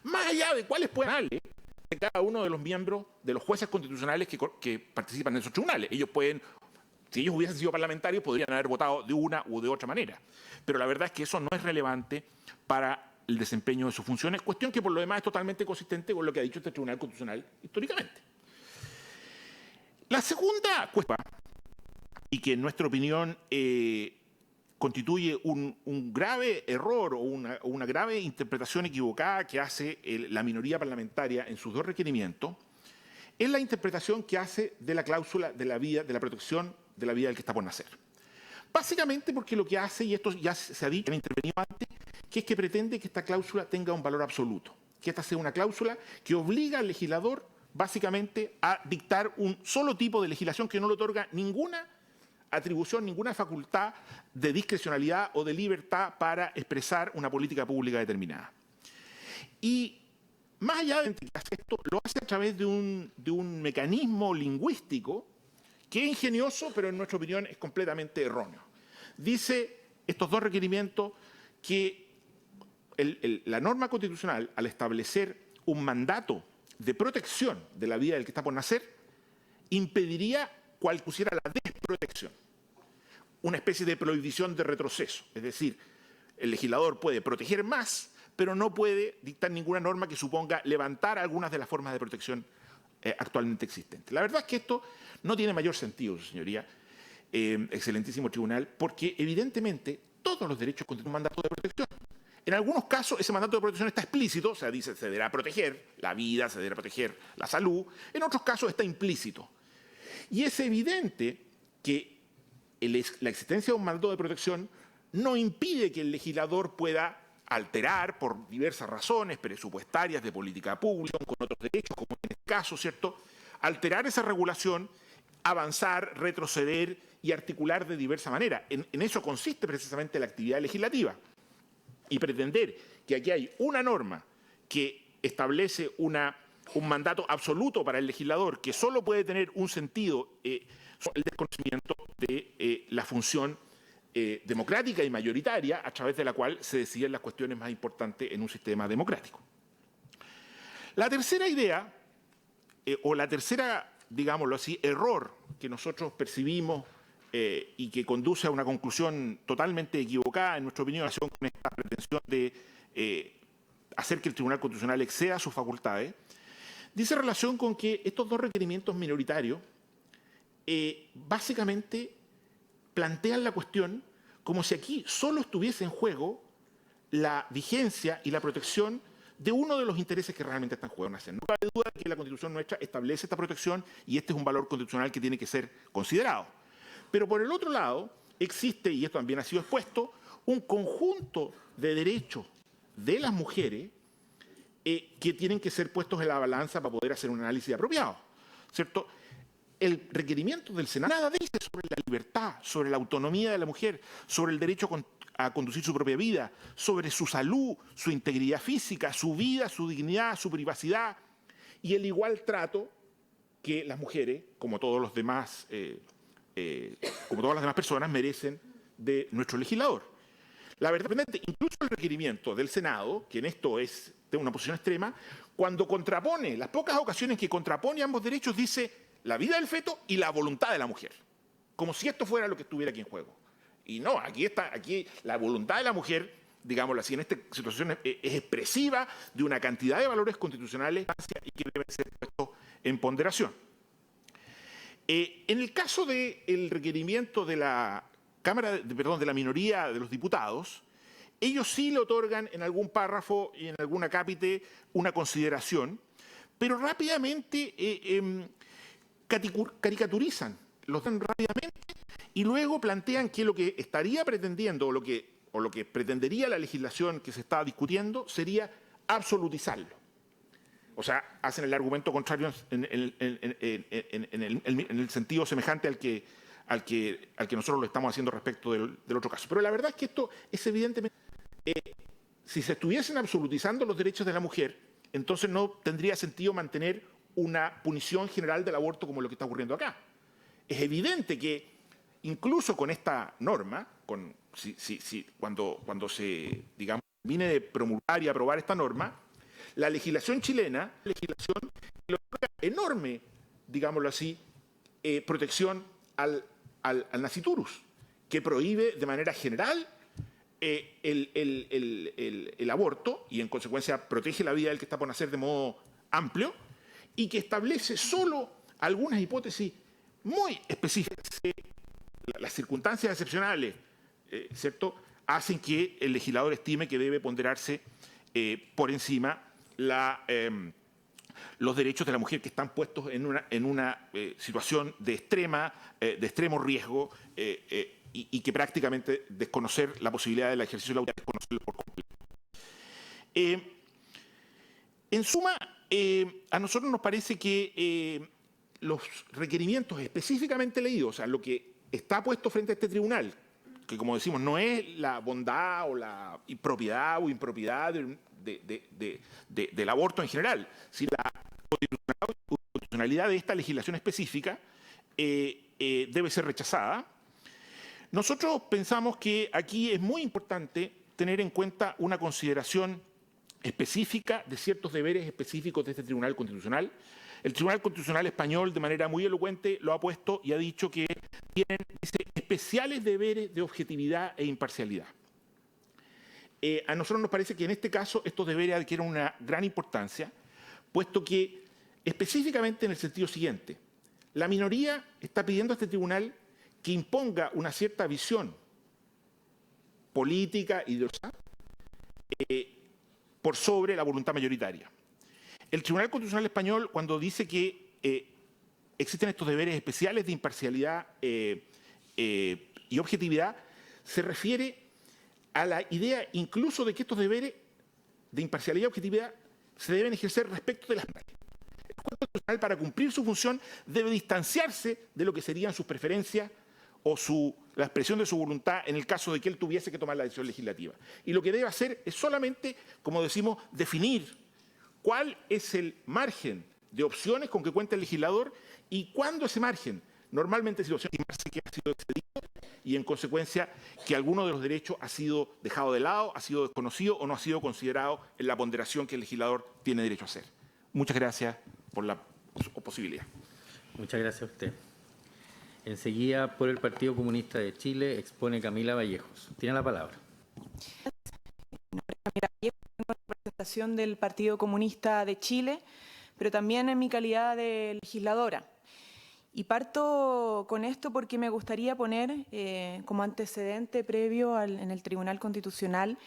Más allá de cuáles puedan ser de cada uno de los miembros, de los jueces constitucionales que participan en esos tribunales. Ellos pueden, si ellos hubiesen sido parlamentarios, podrían haber votado de una u de otra manera. Pero la verdad es que eso no es relevante para el desempeño de sus funciones, cuestión que por lo demás es totalmente consistente con lo que ha dicho este Tribunal Constitucional históricamente. La segunda cuestión, y que en nuestra opinión constituye un grave error o una grave interpretación equivocada que hace la minoría parlamentaria en sus dos requerimientos, es la interpretación que hace de la cláusula de la vida, de la protección de la vida del que está por nacer. Básicamente porque lo que hace, y esto ya se ha dicho, han intervenido antes, que es que pretende que esta cláusula tenga un valor absoluto, que esta sea una cláusula que obliga al legislador básicamente a dictar un solo tipo de legislación que no le otorga ninguna atribución, ninguna facultad de discrecionalidad o de libertad para expresar una política pública determinada. Y más allá de que hace esto, lo hace a través de un mecanismo lingüístico que es ingenioso, pero en nuestra opinión es completamente erróneo. Dice estos dos requerimientos que la norma constitucional, al establecer un mandato de protección de la vida del que está por nacer, impediría cual pusiera la desprotección, una especie de prohibición de retroceso. Es decir, el legislador puede proteger más, pero no puede dictar ninguna norma que suponga levantar algunas de las formas de protección actualmente existentes. La verdad es que esto no tiene mayor sentido, señoría, excelentísimo tribunal, porque evidentemente todos los derechos contienen un mandato de protección. En algunos casos ese mandato de protección está explícito, o sea, dice se deberá proteger la vida, se deberá proteger la salud. En otros casos está implícito. Y es evidente que la existencia de un mandato de protección no impide que el legislador pueda alterar por diversas razones presupuestarias, de política pública, con otros derechos, como en este caso, ¿cierto?, alterar esa regulación, avanzar, retroceder y articular de diversa manera. En eso consiste precisamente la actividad legislativa. Y pretender que aquí hay una norma que establece un mandato absoluto para el legislador que solo puede tener un sentido, el desconocimiento de la función democrática y mayoritaria a través de la cual se deciden las cuestiones más importantes en un sistema democrático. La tercera idea, o la tercera, digámoslo así, error que nosotros percibimos y que conduce a una conclusión totalmente equivocada, en nuestra opinión, con esta pretensión de hacer que el Tribunal Constitucional exceda sus facultades, dice relación con que estos dos requerimientos minoritarios básicamente plantean la cuestión como si aquí solo estuviese en juego la vigencia y la protección de uno de los intereses que realmente están en juego. No cabe duda que la Constitución nuestra establece esta protección y este es un valor constitucional que tiene que ser considerado. Pero por el otro lado existe, y esto también ha sido expuesto, un conjunto de derechos de las mujeres que tienen que ser puestos en la balanza para poder hacer un análisis apropiado, ¿cierto? El requerimiento del Senado nada dice sobre la libertad, sobre la autonomía de la mujer, sobre el derecho a conducir su propia vida, sobre su salud, su integridad física, su vida, su dignidad, su privacidad y el igual trato que las mujeres, como todos los demás, como todas las demás personas, merecen de nuestro legislador. La verdad, incluso el requerimiento del Senado, que en esto es de una posición extrema, cuando contrapone, las pocas ocasiones que contrapone ambos derechos, dice la vida del feto y la voluntad de la mujer, como si esto fuera lo que estuviera aquí en juego. Y no, aquí la voluntad de la mujer, digámoslo así, en esta situación es expresiva de una cantidad de valores constitucionales y que deben ser puestos en ponderación. En el caso del requerimiento de la de la minoría de los diputados, ellos sí le otorgan en algún párrafo y en algún acápite una consideración, pero rápidamente caricaturizan, los dan rápidamente y luego plantean que lo que estaría pretendiendo o lo que pretendería la legislación que se está discutiendo sería absolutizarlo. O sea, hacen el argumento contrario en el sentido semejante al que nosotros lo estamos haciendo respecto del otro caso. Pero la verdad es que esto es evidentemente, si se estuviesen absolutizando los derechos de la mujer, entonces no tendría sentido mantener una punición general del aborto como lo que está ocurriendo acá. Es evidente que incluso con esta norma, cuando se, digamos, viene de promulgar y aprobar esta norma, la legislación chilena, le otorga enorme, digámoslo así, protección al nasciturus, que prohíbe de manera general el aborto y en consecuencia protege la vida del que está por nacer de modo amplio y que establece solo algunas hipótesis muy específicas. Las circunstancias excepcionales, ¿cierto?, hacen que el legislador estime que debe ponderarse por encima los derechos de la mujer que están puestos en una situación de extremo riesgo y que prácticamente desconocer la posibilidad del ejercicio de la autoridad, desconocerlo por completo. En suma, a nosotros nos parece que los requerimientos específicamente leídos, o sea, lo que está puesto frente a este tribunal, que como decimos no es la bondad o la propiedad o impropiedad del aborto en general, sino la constitucionalidad de esta legislación específica debe ser rechazada. Nosotros pensamos que aquí es muy importante tener en cuenta una consideración específica de ciertos deberes específicos de este Tribunal Constitucional. El Tribunal Constitucional español, de manera muy elocuente, lo ha puesto y ha dicho que tienen especiales deberes de objetividad e imparcialidad. A nosotros nos parece que en este caso estos deberes adquieren una gran importancia, puesto que específicamente en el sentido siguiente, la minoría está pidiendo a este tribunal que imponga una cierta visión política, ideológica, por sobre la voluntad mayoritaria. El Tribunal Constitucional Español, cuando dice que existen estos deberes especiales de imparcialidad y objetividad, se refiere a la idea incluso de que estos deberes de imparcialidad y objetividad se deben ejercer respecto de las partes. El Tribunal Constitucional, para cumplir su función, debe distanciarse de lo que serían sus preferencias o la expresión de su voluntad en el caso de que él tuviese que tomar la decisión legislativa. Y lo que debe hacer es solamente, como decimos, definir cuál es el margen de opciones con que cuenta el legislador y cuándo ese margen, normalmente situaciones que ha sido excedido y en consecuencia que alguno de los derechos ha sido dejado de lado, ha sido desconocido o no ha sido considerado en la ponderación que el legislador tiene derecho a hacer. Muchas gracias por la posibilidad. Muchas gracias a usted. Enseguida, por el Partido Comunista de Chile, expone Camila Vallejos. Tiene la palabra. Camila Vallejos, en representación del Partido Comunista de Chile, pero también en mi calidad de legisladora. Y parto con esto porque me gustaría poner como antecedente previo en el Tribunal Constitucional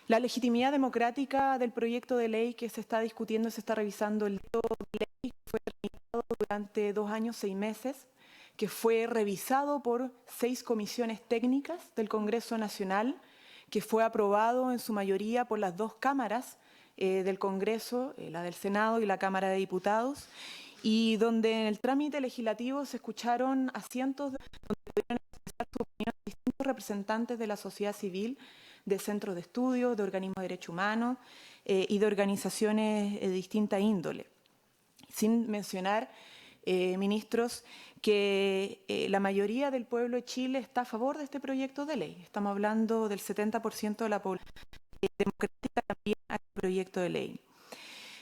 la legitimidad democrática del proyecto de ley que se está discutiendo, se está revisando el proyecto de ley que fue tramitado durante 2 años, 6 meses, que fue revisado por 6 comisiones técnicas del Congreso Nacional, que fue aprobado en su mayoría por las 2 cámaras del Congreso, la del Senado y la Cámara de Diputados, y donde en el trámite legislativo se escucharon asientos donde pudieron expresar su opinión distintos representantes de la sociedad civil, de centros de estudio, de organismos de derechos humanos y de organizaciones de distinta índole. Sin mencionar, ministros, que la mayoría del pueblo de Chile está a favor de este proyecto de ley. Estamos hablando del 70% de la población democrática también a este proyecto de ley.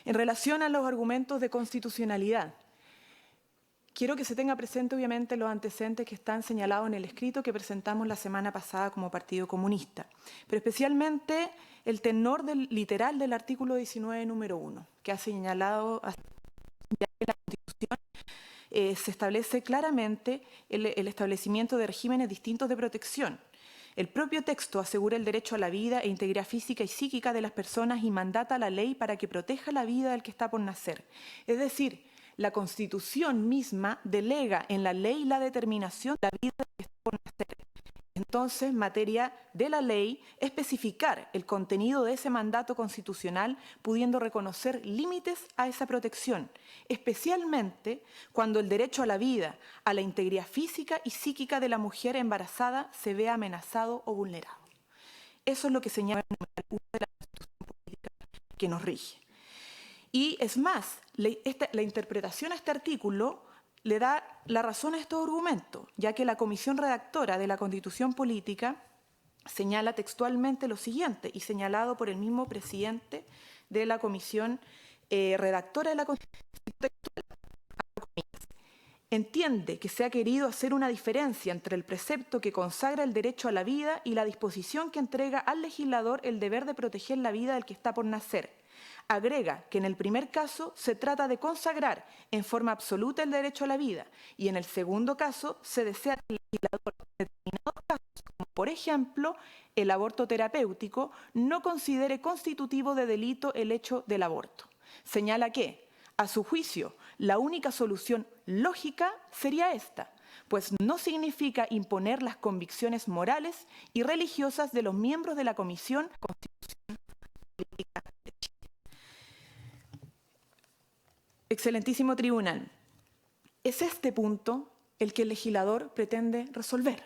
En relación a los argumentos de constitucionalidad, quiero que se tenga presente obviamente los antecedentes que están señalados en el escrito que presentamos la semana pasada como Partido Comunista, pero especialmente el tenor literal del artículo 19, número 1, que ha señalado ya que la Constitución se establece claramente el establecimiento de regímenes distintos de protección. El propio texto asegura el derecho a la vida e integridad física y psíquica de las personas y mandata a la ley para que proteja la vida del que está por nacer. Es decir, la Constitución misma delega en la ley la determinación de la vida del que está por nacer. Entonces, materia de la ley, especificar el contenido de ese mandato constitucional, pudiendo reconocer límites a esa protección, especialmente cuando el derecho a la vida, a la integridad física y psíquica de la mujer embarazada se vea amenazado o vulnerado. Eso es lo que señala el numeral 1 de la Constitución política que nos rige. Y es más, la interpretación a este artículo le da la razón a estos argumentos, ya que la comisión redactora de la Constitución Política señala textualmente lo siguiente, y señalado por el mismo presidente de la comisión redactora de la Constitución textual. entiende que se ha querido hacer una diferencia entre el precepto que consagra el derecho a la vida y la disposición que entrega al legislador el deber de proteger la vida del que está por nacer. Agrega que en el primer caso se trata de consagrar en forma absoluta el derecho a la vida y en el segundo caso se desea que el legislador en determinados casos, como por ejemplo el aborto terapéutico, no considere constitutivo de delito el hecho del aborto. Señala que, a su juicio, la única solución lógica sería esta, pues no significa imponer las convicciones morales y religiosas de los miembros de la Comisión Constitución Política de Chile. Excelentísimo Tribunal, es este punto el que el legislador pretende resolver.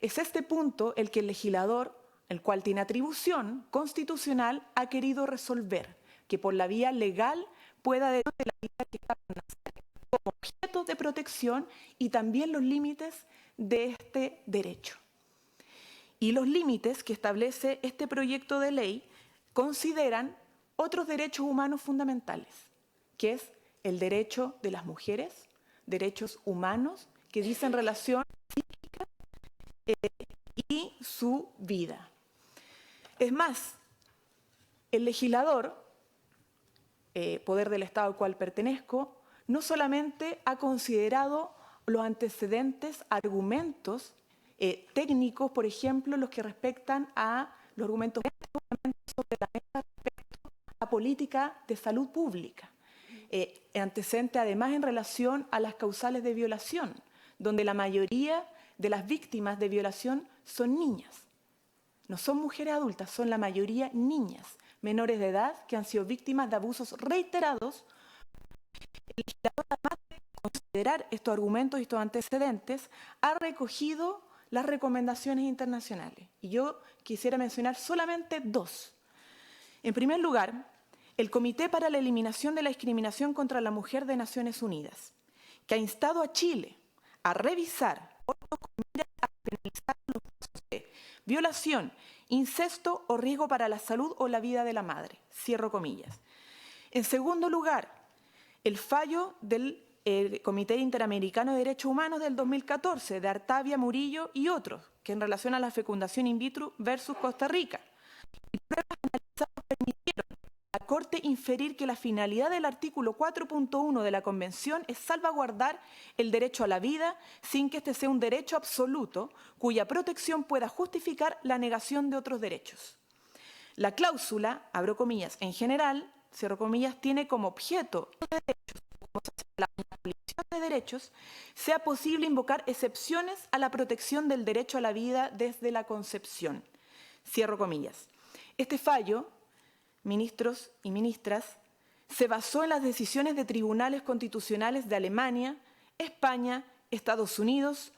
Es este punto el que el legislador, el cual tiene atribución constitucional, ha querido resolver, que por la vía legal pueda detener la vida que está por nacer como objeto de protección y también los límites de este derecho. Y los límites que establece este proyecto de ley consideran otros derechos humanos fundamentales, que es el derecho de las mujeres, derechos humanos que dicen relación psíquica y su vida. Es más, el legislador, poder del Estado al cual pertenezco, no solamente ha considerado los antecedentes, argumentos técnicos, por ejemplo, los que respectan a los argumentos sobre la mesa respecto a política de salud pública. Antecedente además en relación a las causales de violación, donde la mayoría de las víctimas de violación son niñas. No son mujeres adultas, son la mayoría niñas, menores de edad que han sido víctimas de abusos reiterados. El legislador, además de considerar estos argumentos y estos antecedentes, ha recogido las recomendaciones internacionales. Y yo quisiera mencionar solamente dos. En primer lugar, el Comité para la Eliminación de la Discriminación contra la Mujer de Naciones Unidas, que ha instado a Chile a revisar con miras a penalizar los casos de violación, incesto o riesgo para la salud o la vida de la madre. Cierro comillas. En segundo lugar, el fallo del Comité Interamericano de Derechos Humanos del 2014, de Artavia, Murillo y otros, que en relación a la fecundación in vitro versus Costa Rica. Y pruebas analizadas permitieron a la Corte inferir que la finalidad del artículo 4.1 de la Convención es salvaguardar el derecho a la vida sin que este sea un derecho absoluto cuya protección pueda justificar la negación de otros derechos. La cláusula, abro comillas, en general, cierro comillas, tiene como objeto de derechos, como se hace la abolición de derechos, sea posible invocar excepciones a la protección del derecho a la vida desde la concepción. Cierro comillas. Este fallo, ministros y ministras, se basó en las decisiones de tribunales constitucionales de Alemania, España, Estados Unidos.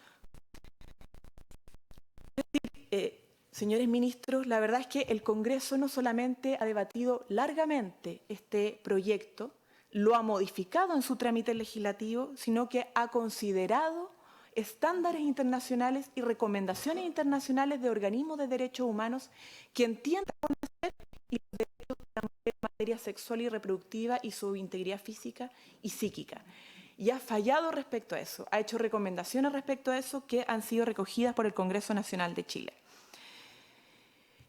Es decir, señores ministros, la verdad es que el Congreso no solamente ha debatido largamente este proyecto, lo ha modificado en su trámite legislativo, sino que ha considerado estándares internacionales y recomendaciones internacionales de organismos de derechos humanos que entiendan y los derechos de la mujer en materia sexual y reproductiva y su integridad física y psíquica. Y ha fallado respecto a eso, ha hecho recomendaciones respecto a eso que han sido recogidas por el Congreso Nacional de Chile.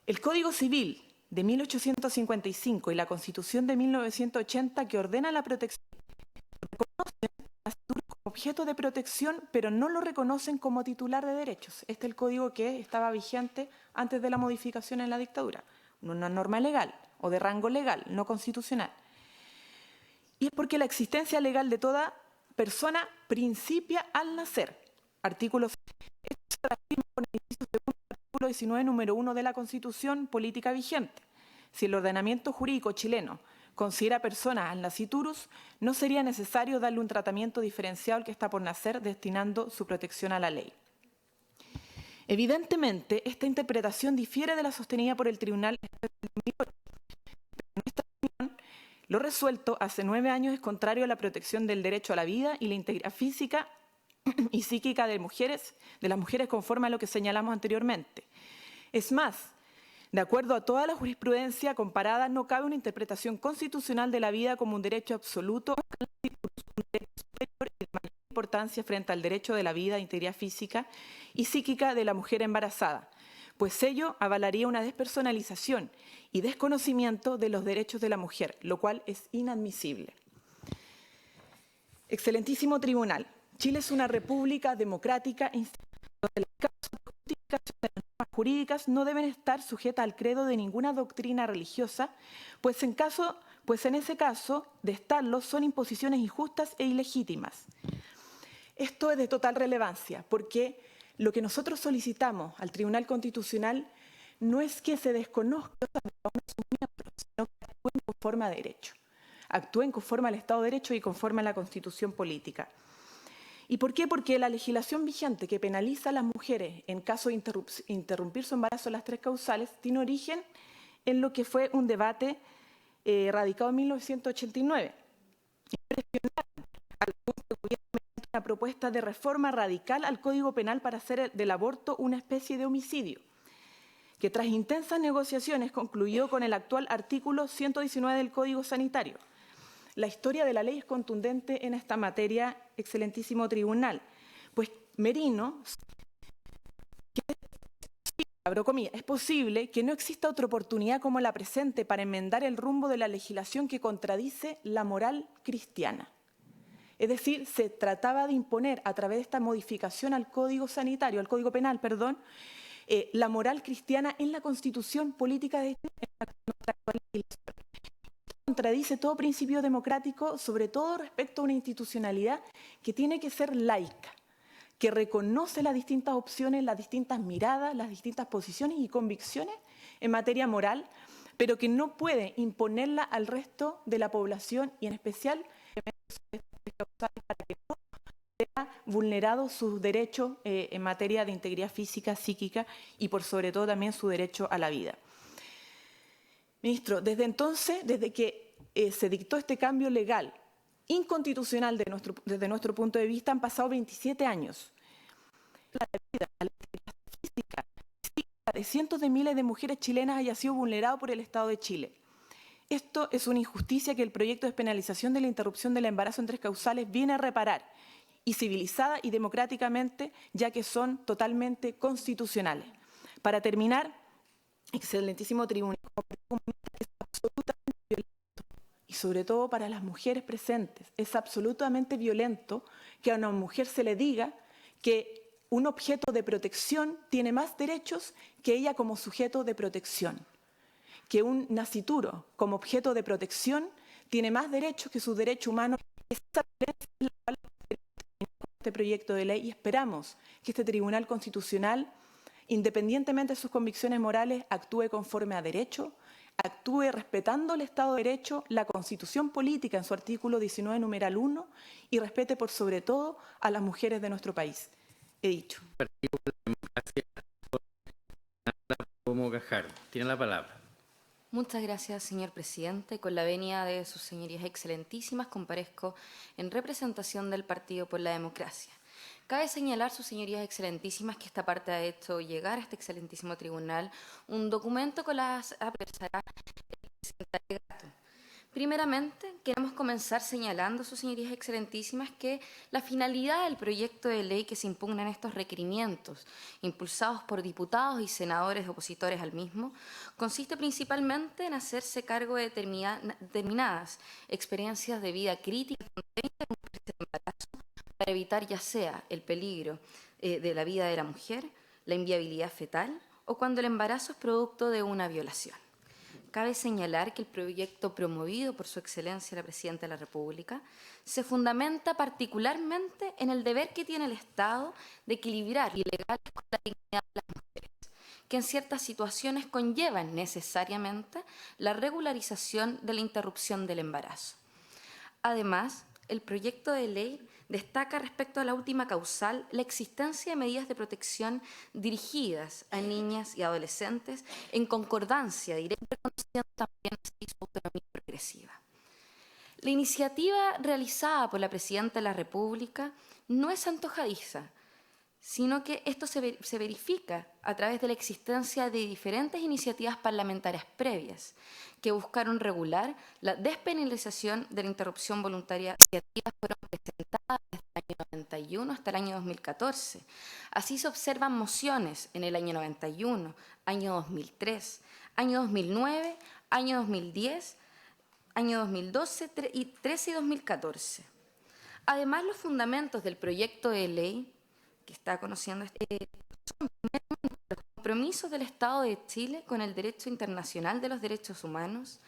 El Código Civil de 1855 y la Constitución de 1980, que ordena la protección, reconocen a las como objeto de protección, pero no lo reconocen como titular de derechos. Este es el código que estaba vigente antes de la modificación en la dictadura. Una norma legal o de rango legal, no constitucional. Y es porque la existencia legal de toda persona principia al nacer. Artículo 19, número 1 de la Constitución Política vigente. Si el ordenamiento jurídico chileno considera personas al naciturus, no sería necesario darle un tratamiento diferenciado al que está por nacer, destinando su protección a la ley. Evidentemente, esta interpretación difiere de la sostenida por el Tribunal del 2008. Pero en esta opinión, lo resuelto hace 9 años es contrario a la protección del derecho a la vida y la integridad física y psíquica de las mujeres conforme a lo que señalamos anteriormente. Es más, de acuerdo a toda la jurisprudencia comparada, no cabe una interpretación constitucional de la vida como un derecho absoluto, un derecho superior y de mayor importancia frente al derecho de la vida e integridad física y psíquica de la mujer embarazada, pues ello avalaría una despersonalización y desconocimiento de los derechos de la mujer, lo cual es inadmisible. Excelentísimo Tribunal, Chile es una república democrática donde las causas de justificación de las normas jurídicas no deben estar sujetas al credo de ninguna doctrina religiosa, pues en ese caso de estarlo son imposiciones injustas e ilegítimas. Esto es de total relevancia, porque lo que nosotros solicitamos al Tribunal Constitucional no es que se desconozca a uno de sus miembros, sino que actúen conforme a derecho, actúen conforme al Estado de Derecho y conforme a la Constitución política. ¿Y por qué? Porque la legislación vigente que penaliza a las mujeres en caso de interrumpir su embarazo en las 3 causales tiene origen en lo que fue un debate radicado en 1989. Una propuesta de reforma radical al Código Penal para hacer del aborto una especie de homicidio, que tras intensas negociaciones concluyó con el actual artículo 119 del Código Sanitario. La historia de la ley es contundente en esta materia, excelentísimo Tribunal, pues Merino, abro comillas, es posible que no exista otra oportunidad como la presente para enmendar el rumbo de la legislación que contradice la moral cristiana. Es decir, se trataba de imponer a través de esta modificación al Código Sanitario, al Código Penal, perdón, la moral cristiana en la Constitución política de Chile, en nuestra actual legislación. Contradice todo principio democrático, sobre todo respecto a una institucionalidad que tiene que ser laica, que reconoce las distintas opciones, las distintas miradas, las distintas posiciones y convicciones en materia moral, pero que no puede imponerla al resto de la población y en especial para que no sea vulnerado sus derechos en materia de integridad física, psíquica y por sobre todo también su derecho a la vida. Ministro, desde entonces, desde que se dictó este cambio legal inconstitucional desde nuestro punto de vista, han pasado 27 años. La vida, la integridad física y psíquica de cientos de miles de mujeres chilenas haya sido vulnerado por el Estado de Chile. Esto es una injusticia que el proyecto de despenalización de la interrupción del embarazo en 3 causales viene a reparar, y civilizada y democráticamente, ya que son totalmente constitucionales. Para terminar, excelentísimo Tribunal, es absolutamente violento, y sobre todo para las mujeres presentes, es absolutamente violento que a una mujer se le diga que un objeto de protección tiene más derechos que ella como sujeto de protección, que un nacituro como objeto de protección tiene más derechos que su derecho humano. Esa violencia es la cual este proyecto de ley y esperamos que este Tribunal Constitucional, independientemente de sus convicciones morales, actúe conforme a derecho, actúe respetando el Estado de Derecho, la Constitución política en su artículo 19, numeral 1, y respete por sobre todo a las mujeres de nuestro país. He dicho. Tiene la palabra. Muchas gracias, señor presidente. Con la venia de sus señorías excelentísimas, comparezco en representación del Partido por la Democracia. Cabe señalar, sus señorías excelentísimas, que esta parte ha hecho llegar a este excelentísimo tribunal un documento con las apresará el presidente Alegato. Primeramente, queremos comenzar señalando, sus señorías excelentísimas, que la finalidad del proyecto de ley que se impugnan estos requerimientos, impulsados por diputados y senadores opositores al mismo, consiste principalmente en hacerse cargo de determinadas experiencias de vida crítica para evitar ya sea el peligro de la vida de la mujer, la inviabilidad fetal o cuando el embarazo es producto de una violación. Cabe señalar que el proyecto promovido por su excelencia la Presidenta de la República se fundamenta particularmente en el deber que tiene el Estado de equilibrar ilegales con la dignidad de las mujeres, que en ciertas situaciones conllevan necesariamente la regularización de la interrupción del embarazo. Además, el proyecto de ley destaca respecto a la última causal la existencia de medidas de protección dirigidas a niñas y adolescentes en concordancia directa reconociendo también así su autonomía progresiva. La iniciativa realizada por la Presidenta de la República no es antojadiza, sino que esto se verifica a través de la existencia de diferentes iniciativas parlamentarias previas que buscaron regular la despenalización de la interrupción voluntaria. Iniciativas fueron presentadas desde el año 91 hasta el año 2014. Así se observan mociones en el año 91, año 2003, año 2009, año 2010, año 2012, 13 y 2014. Además, los fundamentos del proyecto de ley que está conociendo son los compromisos del Estado de Chile con el derecho internacional de los derechos humanos,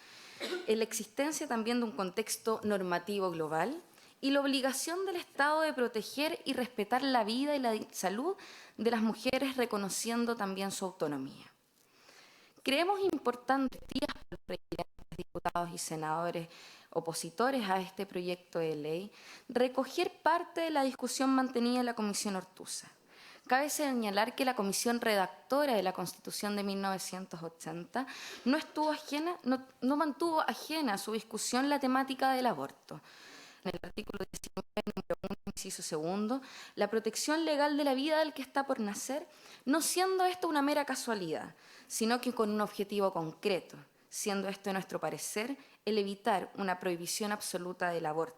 la existencia también de un contexto normativo global y la obligación del Estado de proteger y respetar la vida y la salud de las mujeres, reconociendo también su autonomía. Creemos importantes días para los presidentes, diputados y senadores opositores a este proyecto de ley recoger parte de la discusión mantenida en la Comisión Ortúzar. Cabe señalar que la comisión redactora de la Constitución de 1980 no mantuvo ajena a su discusión la temática del aborto. En el artículo 19, número 1, inciso segundo, la protección legal de la vida del que está por nacer, no siendo esto una mera casualidad, sino que con un objetivo concreto, siendo esto, en nuestro parecer, el evitar una prohibición absoluta del aborto.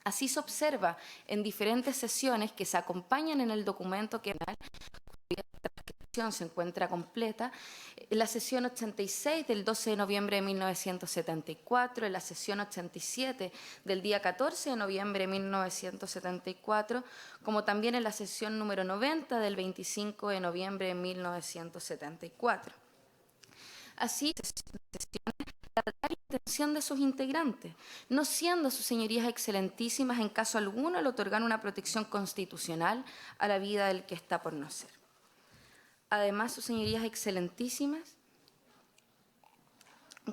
Así se observa en diferentes sesiones que se acompañan en el documento que cuya transcripción se encuentra completa, en la sesión 86 del 12 de noviembre de 1974, en la sesión 87 del día 14 de noviembre de 1974, como también en la sesión número 90 del 25 de noviembre de 1974. Así, la total intención de sus integrantes, no siendo sus señorías excelentísimas en caso alguno el otorgar una protección constitucional a la vida del que está por nacer. Además, sus señorías excelentísimas,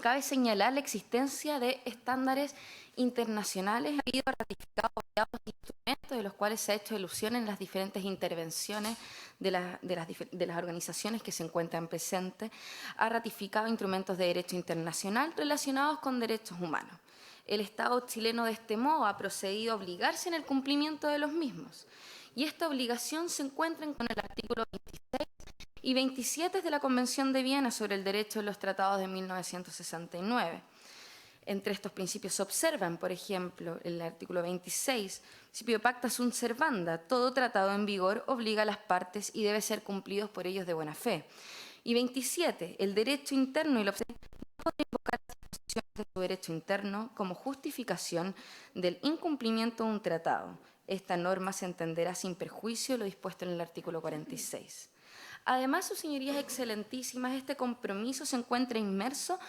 cabe señalar la existencia de estándares internacionales habido ratificados variados instrumentos de los cuales se ha hecho alusión en las diferentes intervenciones de las organizaciones que se encuentran presentes, ha ratificado instrumentos de derecho internacional relacionados con derechos humanos. El Estado chileno de este modo ha procedido a obligarse en el cumplimiento de los mismos, y esta obligación se encuentra con el artículo 26 y 27 de la Convención de Viena sobre el derecho de los tratados de 1969. Entre estos principios se observan, por ejemplo, el artículo 26, principio pacta sunt servanda, todo tratado en vigor obliga a las partes y debe ser cumplido por ellos de buena fe. Y 27, el derecho interno y la observación no puede invocar las disposiciones de su derecho interno como justificación del incumplimiento de un tratado. Esta norma se entenderá sin perjuicio de lo dispuesto en el artículo 46. Además, sus señorías excelentísimas, este compromiso se encuentra inmerso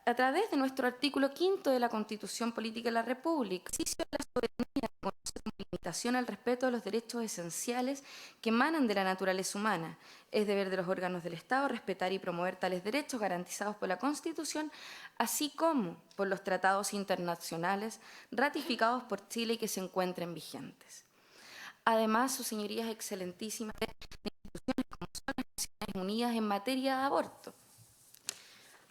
a través de nuestro artículo 5 de la Constitución Política de la República. El ejercicio de la soberanía reconoce como limitación al respeto de los derechos esenciales que emanan de la naturaleza humana. Es deber de los órganos del Estado respetar y promover tales derechos garantizados por la Constitución, así como por los tratados internacionales ratificados por Chile y que se encuentren vigentes. Además, sus señorías excelentísimas, de instituciones como son las Naciones Unidas en materia de aborto.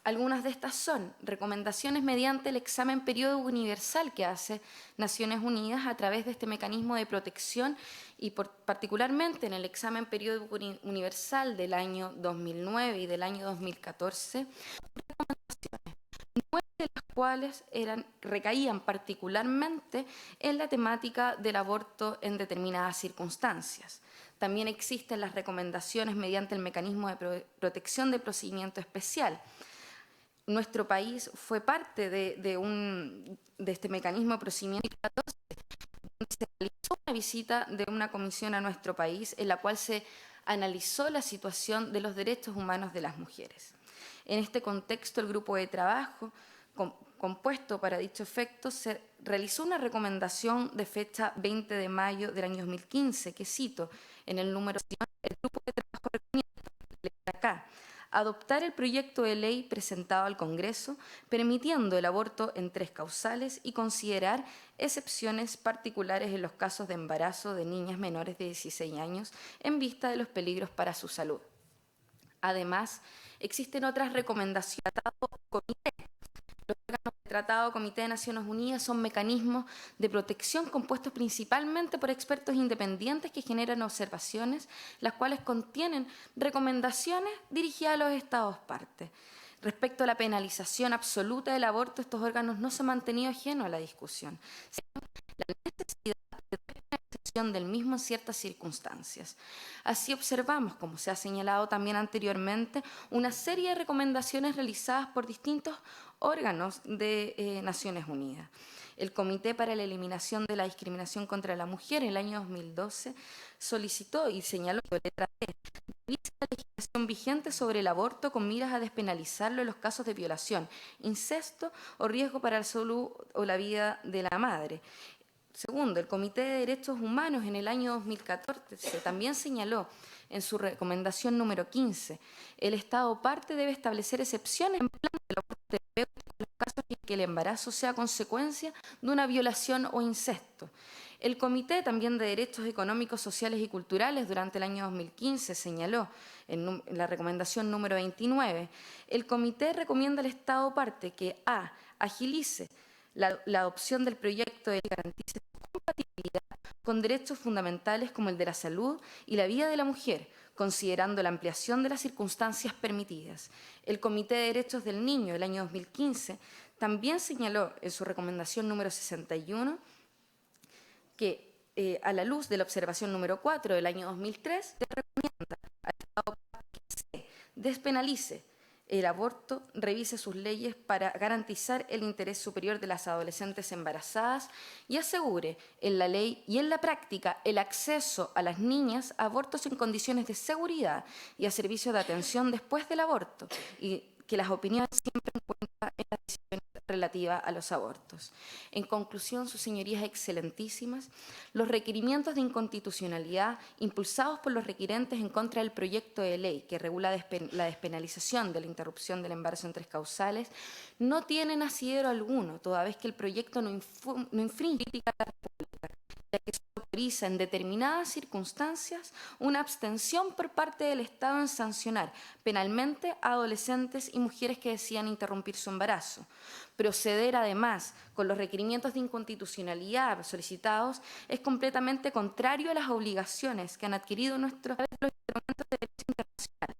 Algunas de estas son recomendaciones mediante el examen periódico universal que hace Naciones Unidas a través de este mecanismo de protección y particularmente en el examen periódico universal del año 2009 y del año 2014, recomendaciones, 9 de las cuales recaían particularmente en la temática del aborto en determinadas circunstancias. También existen las recomendaciones mediante el mecanismo de protección de procedimiento especial. Nuestro país fue parte de este mecanismo de procedimiento 14, donde se realizó una visita de una comisión a nuestro país en la cual se analizó la situación de los derechos humanos de las mujeres. En este contexto, el grupo de trabajo compuesto para dicho efecto se realizó una recomendación de fecha 20 de mayo del año 2015, que cito en el número 1, el grupo de trabajo recomienda acá adoptar el proyecto de ley presentado al Congreso, permitiendo el aborto en 3 causales y considerar excepciones particulares en los casos de embarazo de niñas menores de 16 años en vista de los peligros para su salud. Además, existen otras recomendaciones. Los órganos de Tratado Comité de Naciones Unidas son mecanismos de protección compuestos principalmente por expertos independientes que generan observaciones, las cuales contienen recomendaciones dirigidas a los Estados partes. Respecto a la penalización absoluta del aborto, estos órganos no se han mantenido ajenos a la discusión. La necesidad de interrupción del mismo en ciertas circunstancias. Así observamos, como se ha señalado también anteriormente, una serie de recomendaciones realizadas por distintos órganos de Naciones Unidas. El Comité para la Eliminación de la Discriminación contra la Mujer en el año 2012 solicitó y señaló que letra D, revisa la legislación vigente sobre el aborto con miras a despenalizarlo en los casos de violación, incesto o riesgo para la salud o la vida de la madre. Segundo, el Comité de Derechos Humanos en el año 2014 también señaló en su recomendación número 15, el Estado parte debe establecer excepciones en plan del aborto terapéutico en los casos en que el embarazo sea consecuencia de una violación o incesto. El Comité también de Derechos Económicos, Sociales y Culturales durante el año 2015 señaló en la recomendación número 29, el Comité recomienda al Estado parte que a. agilice la adopción del proyecto de ley que garantice su compatibilidad con derechos fundamentales como el de la salud y la vida de la mujer, considerando la ampliación de las circunstancias permitidas. El Comité de Derechos del Niño del año 2015 también señaló en su recomendación número 61 que, a la luz de la observación número 4 del año 2003, le recomienda al Estado que se despenalice el aborto, revise sus leyes para garantizar el interés superior de las adolescentes embarazadas y asegure en la ley y en la práctica el acceso a las niñas a abortos en condiciones de seguridad y a servicios de atención después del aborto, y que las opiniones siempre encuentran en las decisiones relativas a los abortos. En conclusión, sus señorías excelentísimas, los requerimientos de inconstitucionalidad impulsados por los requirentes en contra del proyecto de ley que regula la despenalización de la interrupción del embarazo en 3 causales no tienen asidero alguno, toda vez que el proyecto no infringe la la República, ya que se autoriza en determinadas circunstancias una abstención por parte del Estado en sancionar penalmente a adolescentes y mujeres que decidan interrumpir su embarazo. Proceder además con los requerimientos de inconstitucionalidad solicitados es completamente contrario a las obligaciones que han adquirido los instrumentos de derecho internacional.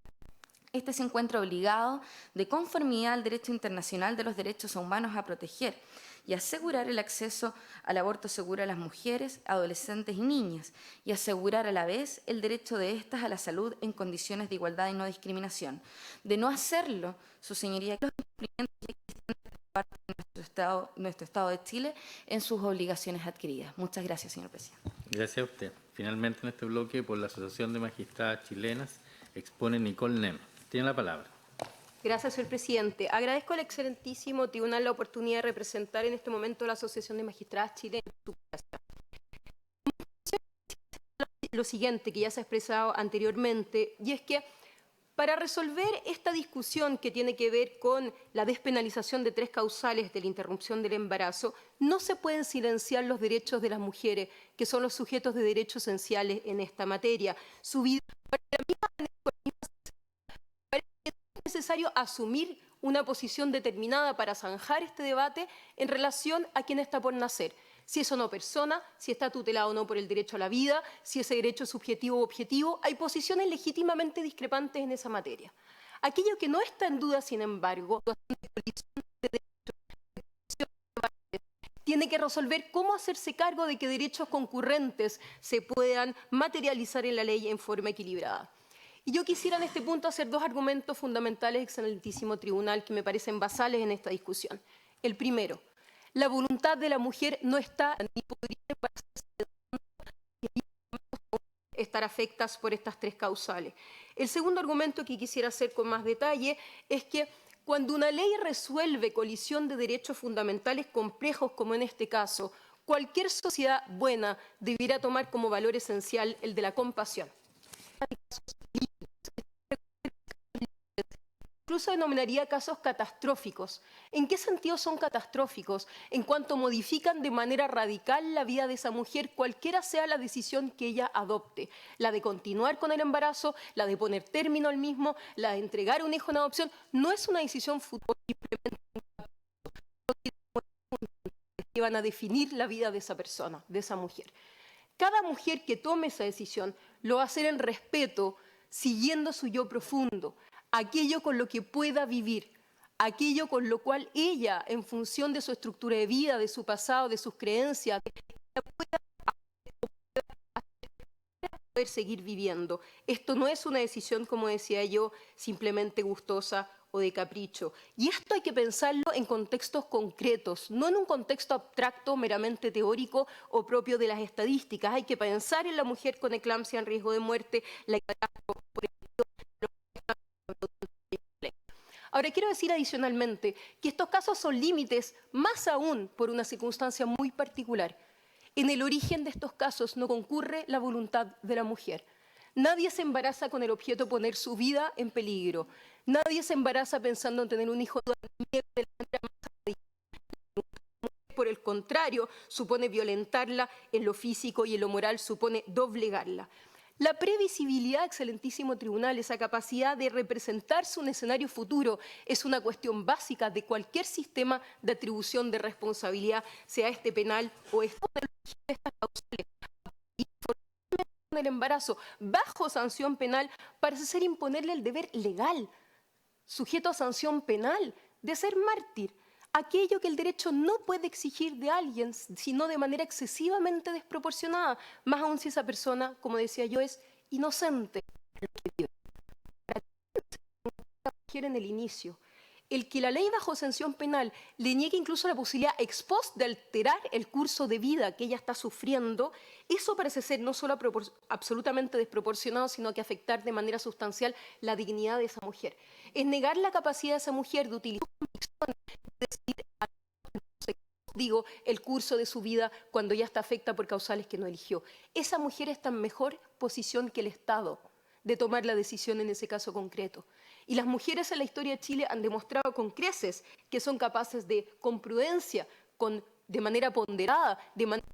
Este se encuentra obligado, de conformidad al derecho internacional de los derechos humanos, a proteger y asegurar el acceso al aborto seguro a las mujeres, adolescentes y niñas, y asegurar a la vez el derecho de éstas a la salud en condiciones de igualdad y no discriminación. De no hacerlo, su señoría, los incumplimientos ya existen por parte de nuestro Estado de Chile en sus obligaciones adquiridas. Muchas gracias, señor presidente. Gracias a usted. Finalmente, en este bloque, por la Asociación de Magistradas Chilenas, expone Nicole Nem. Tiene la palabra. Gracias, señor presidente. Agradezco al excelentísimo tribunal la oportunidad de representar en este momento a la Asociación de Magistradas Chilenas. Lo siguiente que ya se ha expresado anteriormente, y es que para resolver esta discusión que tiene que ver con la despenalización de 3 causales de la interrupción del embarazo, no se pueden silenciar los derechos de las mujeres, que son los sujetos de derechos esenciales en esta materia. Su vida, es necesario asumir una posición determinada para zanjar este debate en relación a quién está por nacer. Si es o no persona, si está tutelado o no por el derecho a la vida, si ese derecho es subjetivo o objetivo, hay posiciones legítimamente discrepantes en esa materia. Aquello que no está en duda, sin embargo, tiene que resolver cómo hacerse cargo de que derechos concurrentes se puedan materializar en la ley en forma equilibrada. Y yo quisiera en este punto hacer 2 argumentos fundamentales, excelentísimo tribunal, que me parecen basales en esta discusión. El primero, la voluntad de la mujer no está ni podría estar afectadas por estas 3 causales. El segundo argumento que quisiera hacer con más detalle es que cuando una ley resuelve colisión de derechos fundamentales complejos, como en este caso, cualquier sociedad buena debiera tomar como valor esencial el de la compasión. Incluso denominaría casos catastróficos. ¿En qué sentido son catastróficos? En cuanto modifican de manera radical la vida de esa mujer, cualquiera sea la decisión que ella adopte. La de continuar con el embarazo, la de poner término al mismo, la de entregar un hijo en adopción, no es una decisión futura, que van a definir la vida de esa persona, de esa mujer. Cada mujer que tome esa decisión lo va a hacer en respeto, siguiendo su yo profundo, aquello con lo que pueda vivir, aquello con lo cual ella, en función de su estructura de vida, de su pasado, de sus creencias, pueda poder seguir viviendo. Esto no es una decisión, como decía yo, simplemente gustosa o de capricho. Y esto hay que pensarlo en contextos concretos, no en un contexto abstracto, meramente teórico o propio de las estadísticas. Hay que pensar en la mujer con eclampsia en riesgo de muerte, la por Ahora, quiero decir adicionalmente que estos casos son límites, más aún por una circunstancia muy particular. En el origen de estos casos no concurre la voluntad de la mujer. Nadie se embaraza con el objeto de poner su vida en peligro. Nadie se embaraza pensando en tener un hijo de la manera más. Por el contrario, supone violentarla en lo físico y en lo moral, supone doblegarla. La previsibilidad, excelentísimo tribunal, esa capacidad de representarse un escenario futuro, es una cuestión básica de cualquier sistema de atribución de responsabilidad, sea este penal o este de estas causales. En el embarazo, bajo sanción penal, parece ser imponerle el deber legal, sujeto a sanción penal, de ser mártir. Aquello que el derecho no puede exigir de alguien, sino de manera excesivamente desproporcionada, más aún si esa persona, como decía yo, es inocente. En el inicio, el que la ley bajo sanción penal le niegue incluso la posibilidad ex post de alterar el curso de vida que ella está sufriendo, eso parece ser no solo absolutamente desproporcionado, sino que afectar de manera sustancial la dignidad de esa mujer. Es negar la capacidad de esa mujer de utilizar el curso de su vida cuando ya está afecta por causales que no eligió. Esa mujer está en mejor posición que el Estado de tomar la decisión en ese caso concreto. Y las mujeres en la historia de Chile han demostrado con creces que son capaces de, con prudencia, de manera ponderada, de manera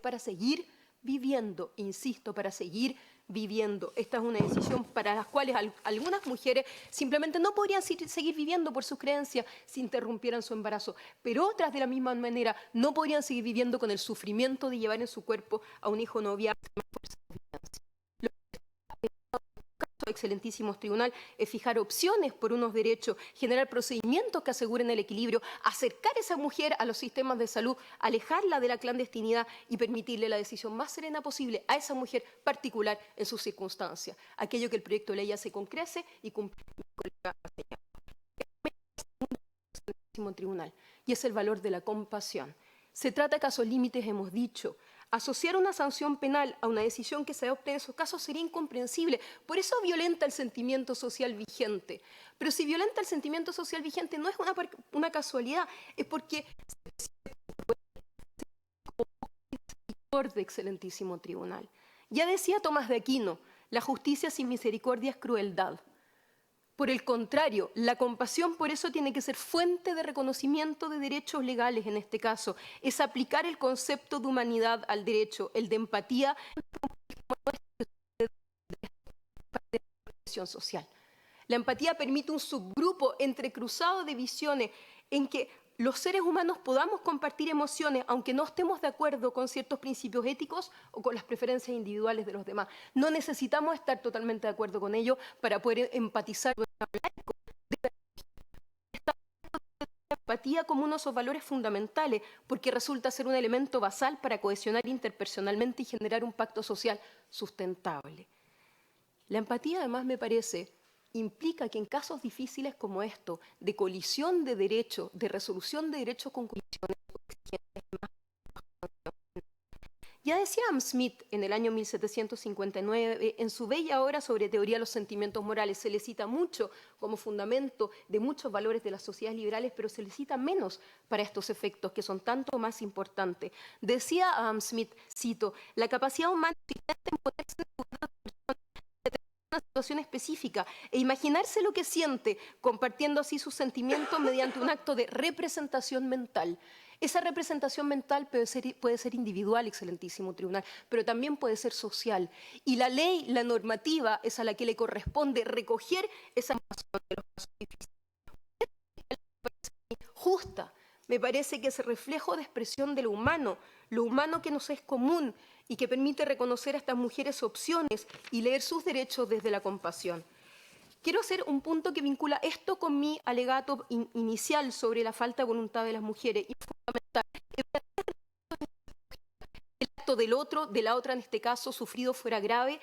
para seguir viviendo, insisto, para seguir viviendo. Esta es una decisión para las cuales algunas mujeres simplemente no podrían seguir viviendo por sus creencias si interrumpieran su embarazo, pero otras de la misma manera no podrían seguir viviendo con el sufrimiento de llevar en su cuerpo a un hijo no viable. Excelentísimos tribunal, es fijar opciones por unos derechos, generar procedimientos que aseguren el equilibrio, acercar a esa mujer a los sistemas de salud, alejarla de la clandestinidad y permitirle la decisión más serena posible a esa mujer particular en sus circunstancias. Aquello que el proyecto de ley hace con creces y cumple con el tribunal, y es el valor de la compasión. Se trata de casos límites, hemos dicho. Asociar una sanción penal a una decisión que se adopte en esos casos sería incomprensible. Por eso violenta el sentimiento social vigente. Pero si violenta el sentimiento social vigente no es una casualidad, es porque excelentísimo tribunal. Ya decía Tomás de Aquino, la justicia sin misericordia es crueldad. Por el contrario, la compasión por eso tiene que ser fuente de reconocimiento de derechos legales en este caso. Es aplicar el concepto de humanidad al derecho, el de empatía social. La empatía permite un subgrupo entrecruzado de visiones en que los seres humanos podamos compartir emociones, aunque no estemos de acuerdo con ciertos principios éticos o con las preferencias individuales de los demás. No necesitamos estar totalmente de acuerdo con ello para poder empatizar. La empatía como uno de esos valores fundamentales, porque resulta ser un elemento basal para cohesionar interpersonalmente y generar un pacto social sustentable. La empatía, además, me parece, implica que en casos difíciles como esto, de colisión de derechos, de resolución de derechos con colisiones, ya decía Adam Smith en el año 1759, en su bella obra sobre teoría de los sentimientos morales, se le cita mucho como fundamento de muchos valores de las sociedades liberales, pero se le cita menos para estos efectos que son tanto más importantes. Decía Adam Smith, cito, la capacidad humana en ponerse en una situación específica e imaginarse lo que siente, compartiendo así sus sentimientos mediante un acto de representación mental. Esa representación mental puede ser individual, excelentísimo tribunal, pero también puede ser social. Y la ley, la normativa, es a la que le corresponde recoger esa información de los casos difíciles. Justa, me parece que es reflejo de expresión de lo humano que nos es común y que permite reconocer a estas mujeres opciones y leer sus derechos desde la compasión. Quiero hacer un punto que vincula esto con mi alegato inicial sobre la falta de voluntad de las mujeres. Y es fundamental. El acto del otro, de la otra en este caso, sufrido fuera grave,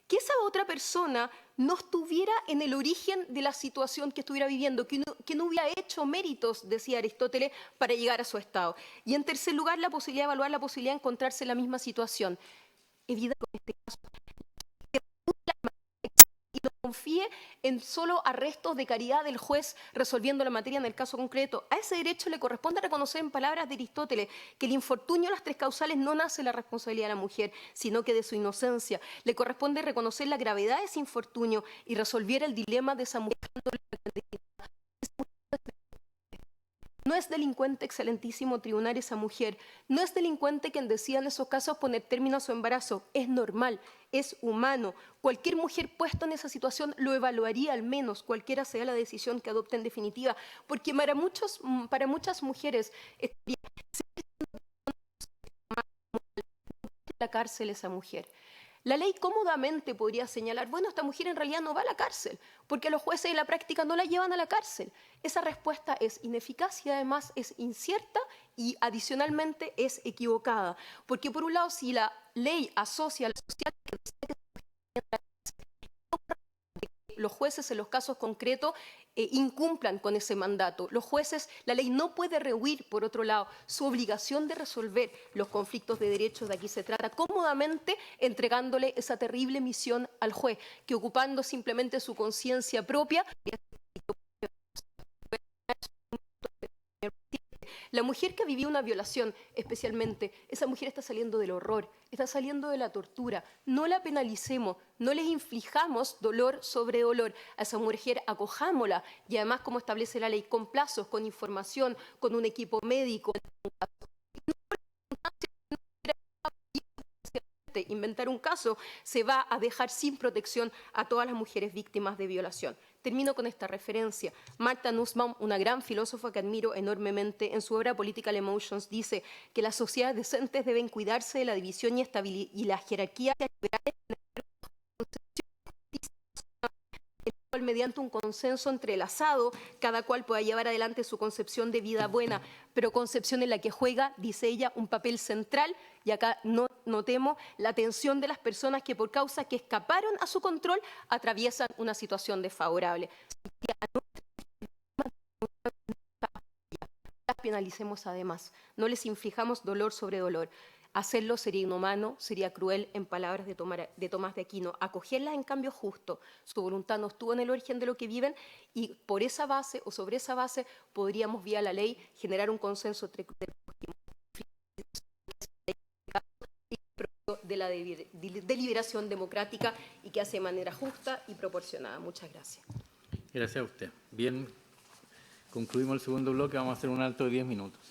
que esa otra persona no estuviera en el origen de la situación que estuviera viviendo, que no hubiera hecho méritos, decía Aristóteles, para llegar a su estado. Y en tercer lugar, la posibilidad de evaluar la posibilidad de encontrarse en la misma situación. Evidente en este caso, y no confíe en solo arrestos de caridad del juez resolviendo la materia en el caso concreto. A ese derecho le corresponde reconocer, en palabras de Aristóteles, que el infortunio de las tres causales no nace de la responsabilidad de la mujer, sino que de su inocencia. Le corresponde reconocer la gravedad de ese infortunio y resolver el dilema de esa mujer. No es delincuente, excelentísimo tribunal, esa mujer. No es delincuente quien decida en esos casos poner término a su embarazo. Es normal, es humano. Cualquier mujer puesta en esa situación lo evaluaría al menos, cualquiera sea la decisión que adopte en definitiva. Porque para muchas mujeres la cárcel esa mujer. La ley cómodamente podría señalar, bueno, esta mujer en realidad no va a la cárcel, porque los jueces en la práctica no la llevan a la cárcel. Esa respuesta es ineficaz y además es incierta y adicionalmente es equivocada. Porque por un lado, si la ley asocia a la sociedad los jueces en los casos concretos incumplan con ese mandato. Los jueces, la ley no puede rehuir, por otro lado, su obligación de resolver los conflictos de derechos. De aquí se trata cómodamente entregándole esa terrible misión al juez, que ocupando simplemente su conciencia propia. La mujer que ha vivido una violación, especialmente, esa mujer está saliendo del horror, está saliendo de la tortura. No la penalicemos, no les inflijamos dolor sobre dolor. A esa mujer acojámosla y además, como establece la ley, con plazos, con información, con un equipo médico. Inventar un caso se va a dejar sin protección a todas las mujeres víctimas de violación. Termino con esta referencia. Martha Nussbaum, una gran filósofa que admiro enormemente, en su obra Political Emotions dice que las sociedades decentes deben cuidarse de la división y la jerarquía mediante un consenso entrelazado, cada cual pueda llevar adelante su concepción de vida buena, pero concepción en la que juega, dice ella, un papel central, y acá notemos la atención de las personas que por causa que escaparon a su control atraviesan una situación desfavorable. Las penalicemos además, no les inflijamos dolor sobre dolor. Hacerlo sería inhumano, sería cruel, en palabras de Tomás de Aquino. Acogerlas, en cambio, justo. Su voluntad no estuvo en el origen de lo que viven y por esa base o sobre esa base podríamos, vía la ley, generar un consenso de la deliberación democrática y que hace de manera justa y proporcionada. Muchas gracias. Gracias a usted. Bien, concluimos el segundo bloque. Vamos a hacer un alto de 10 minutos.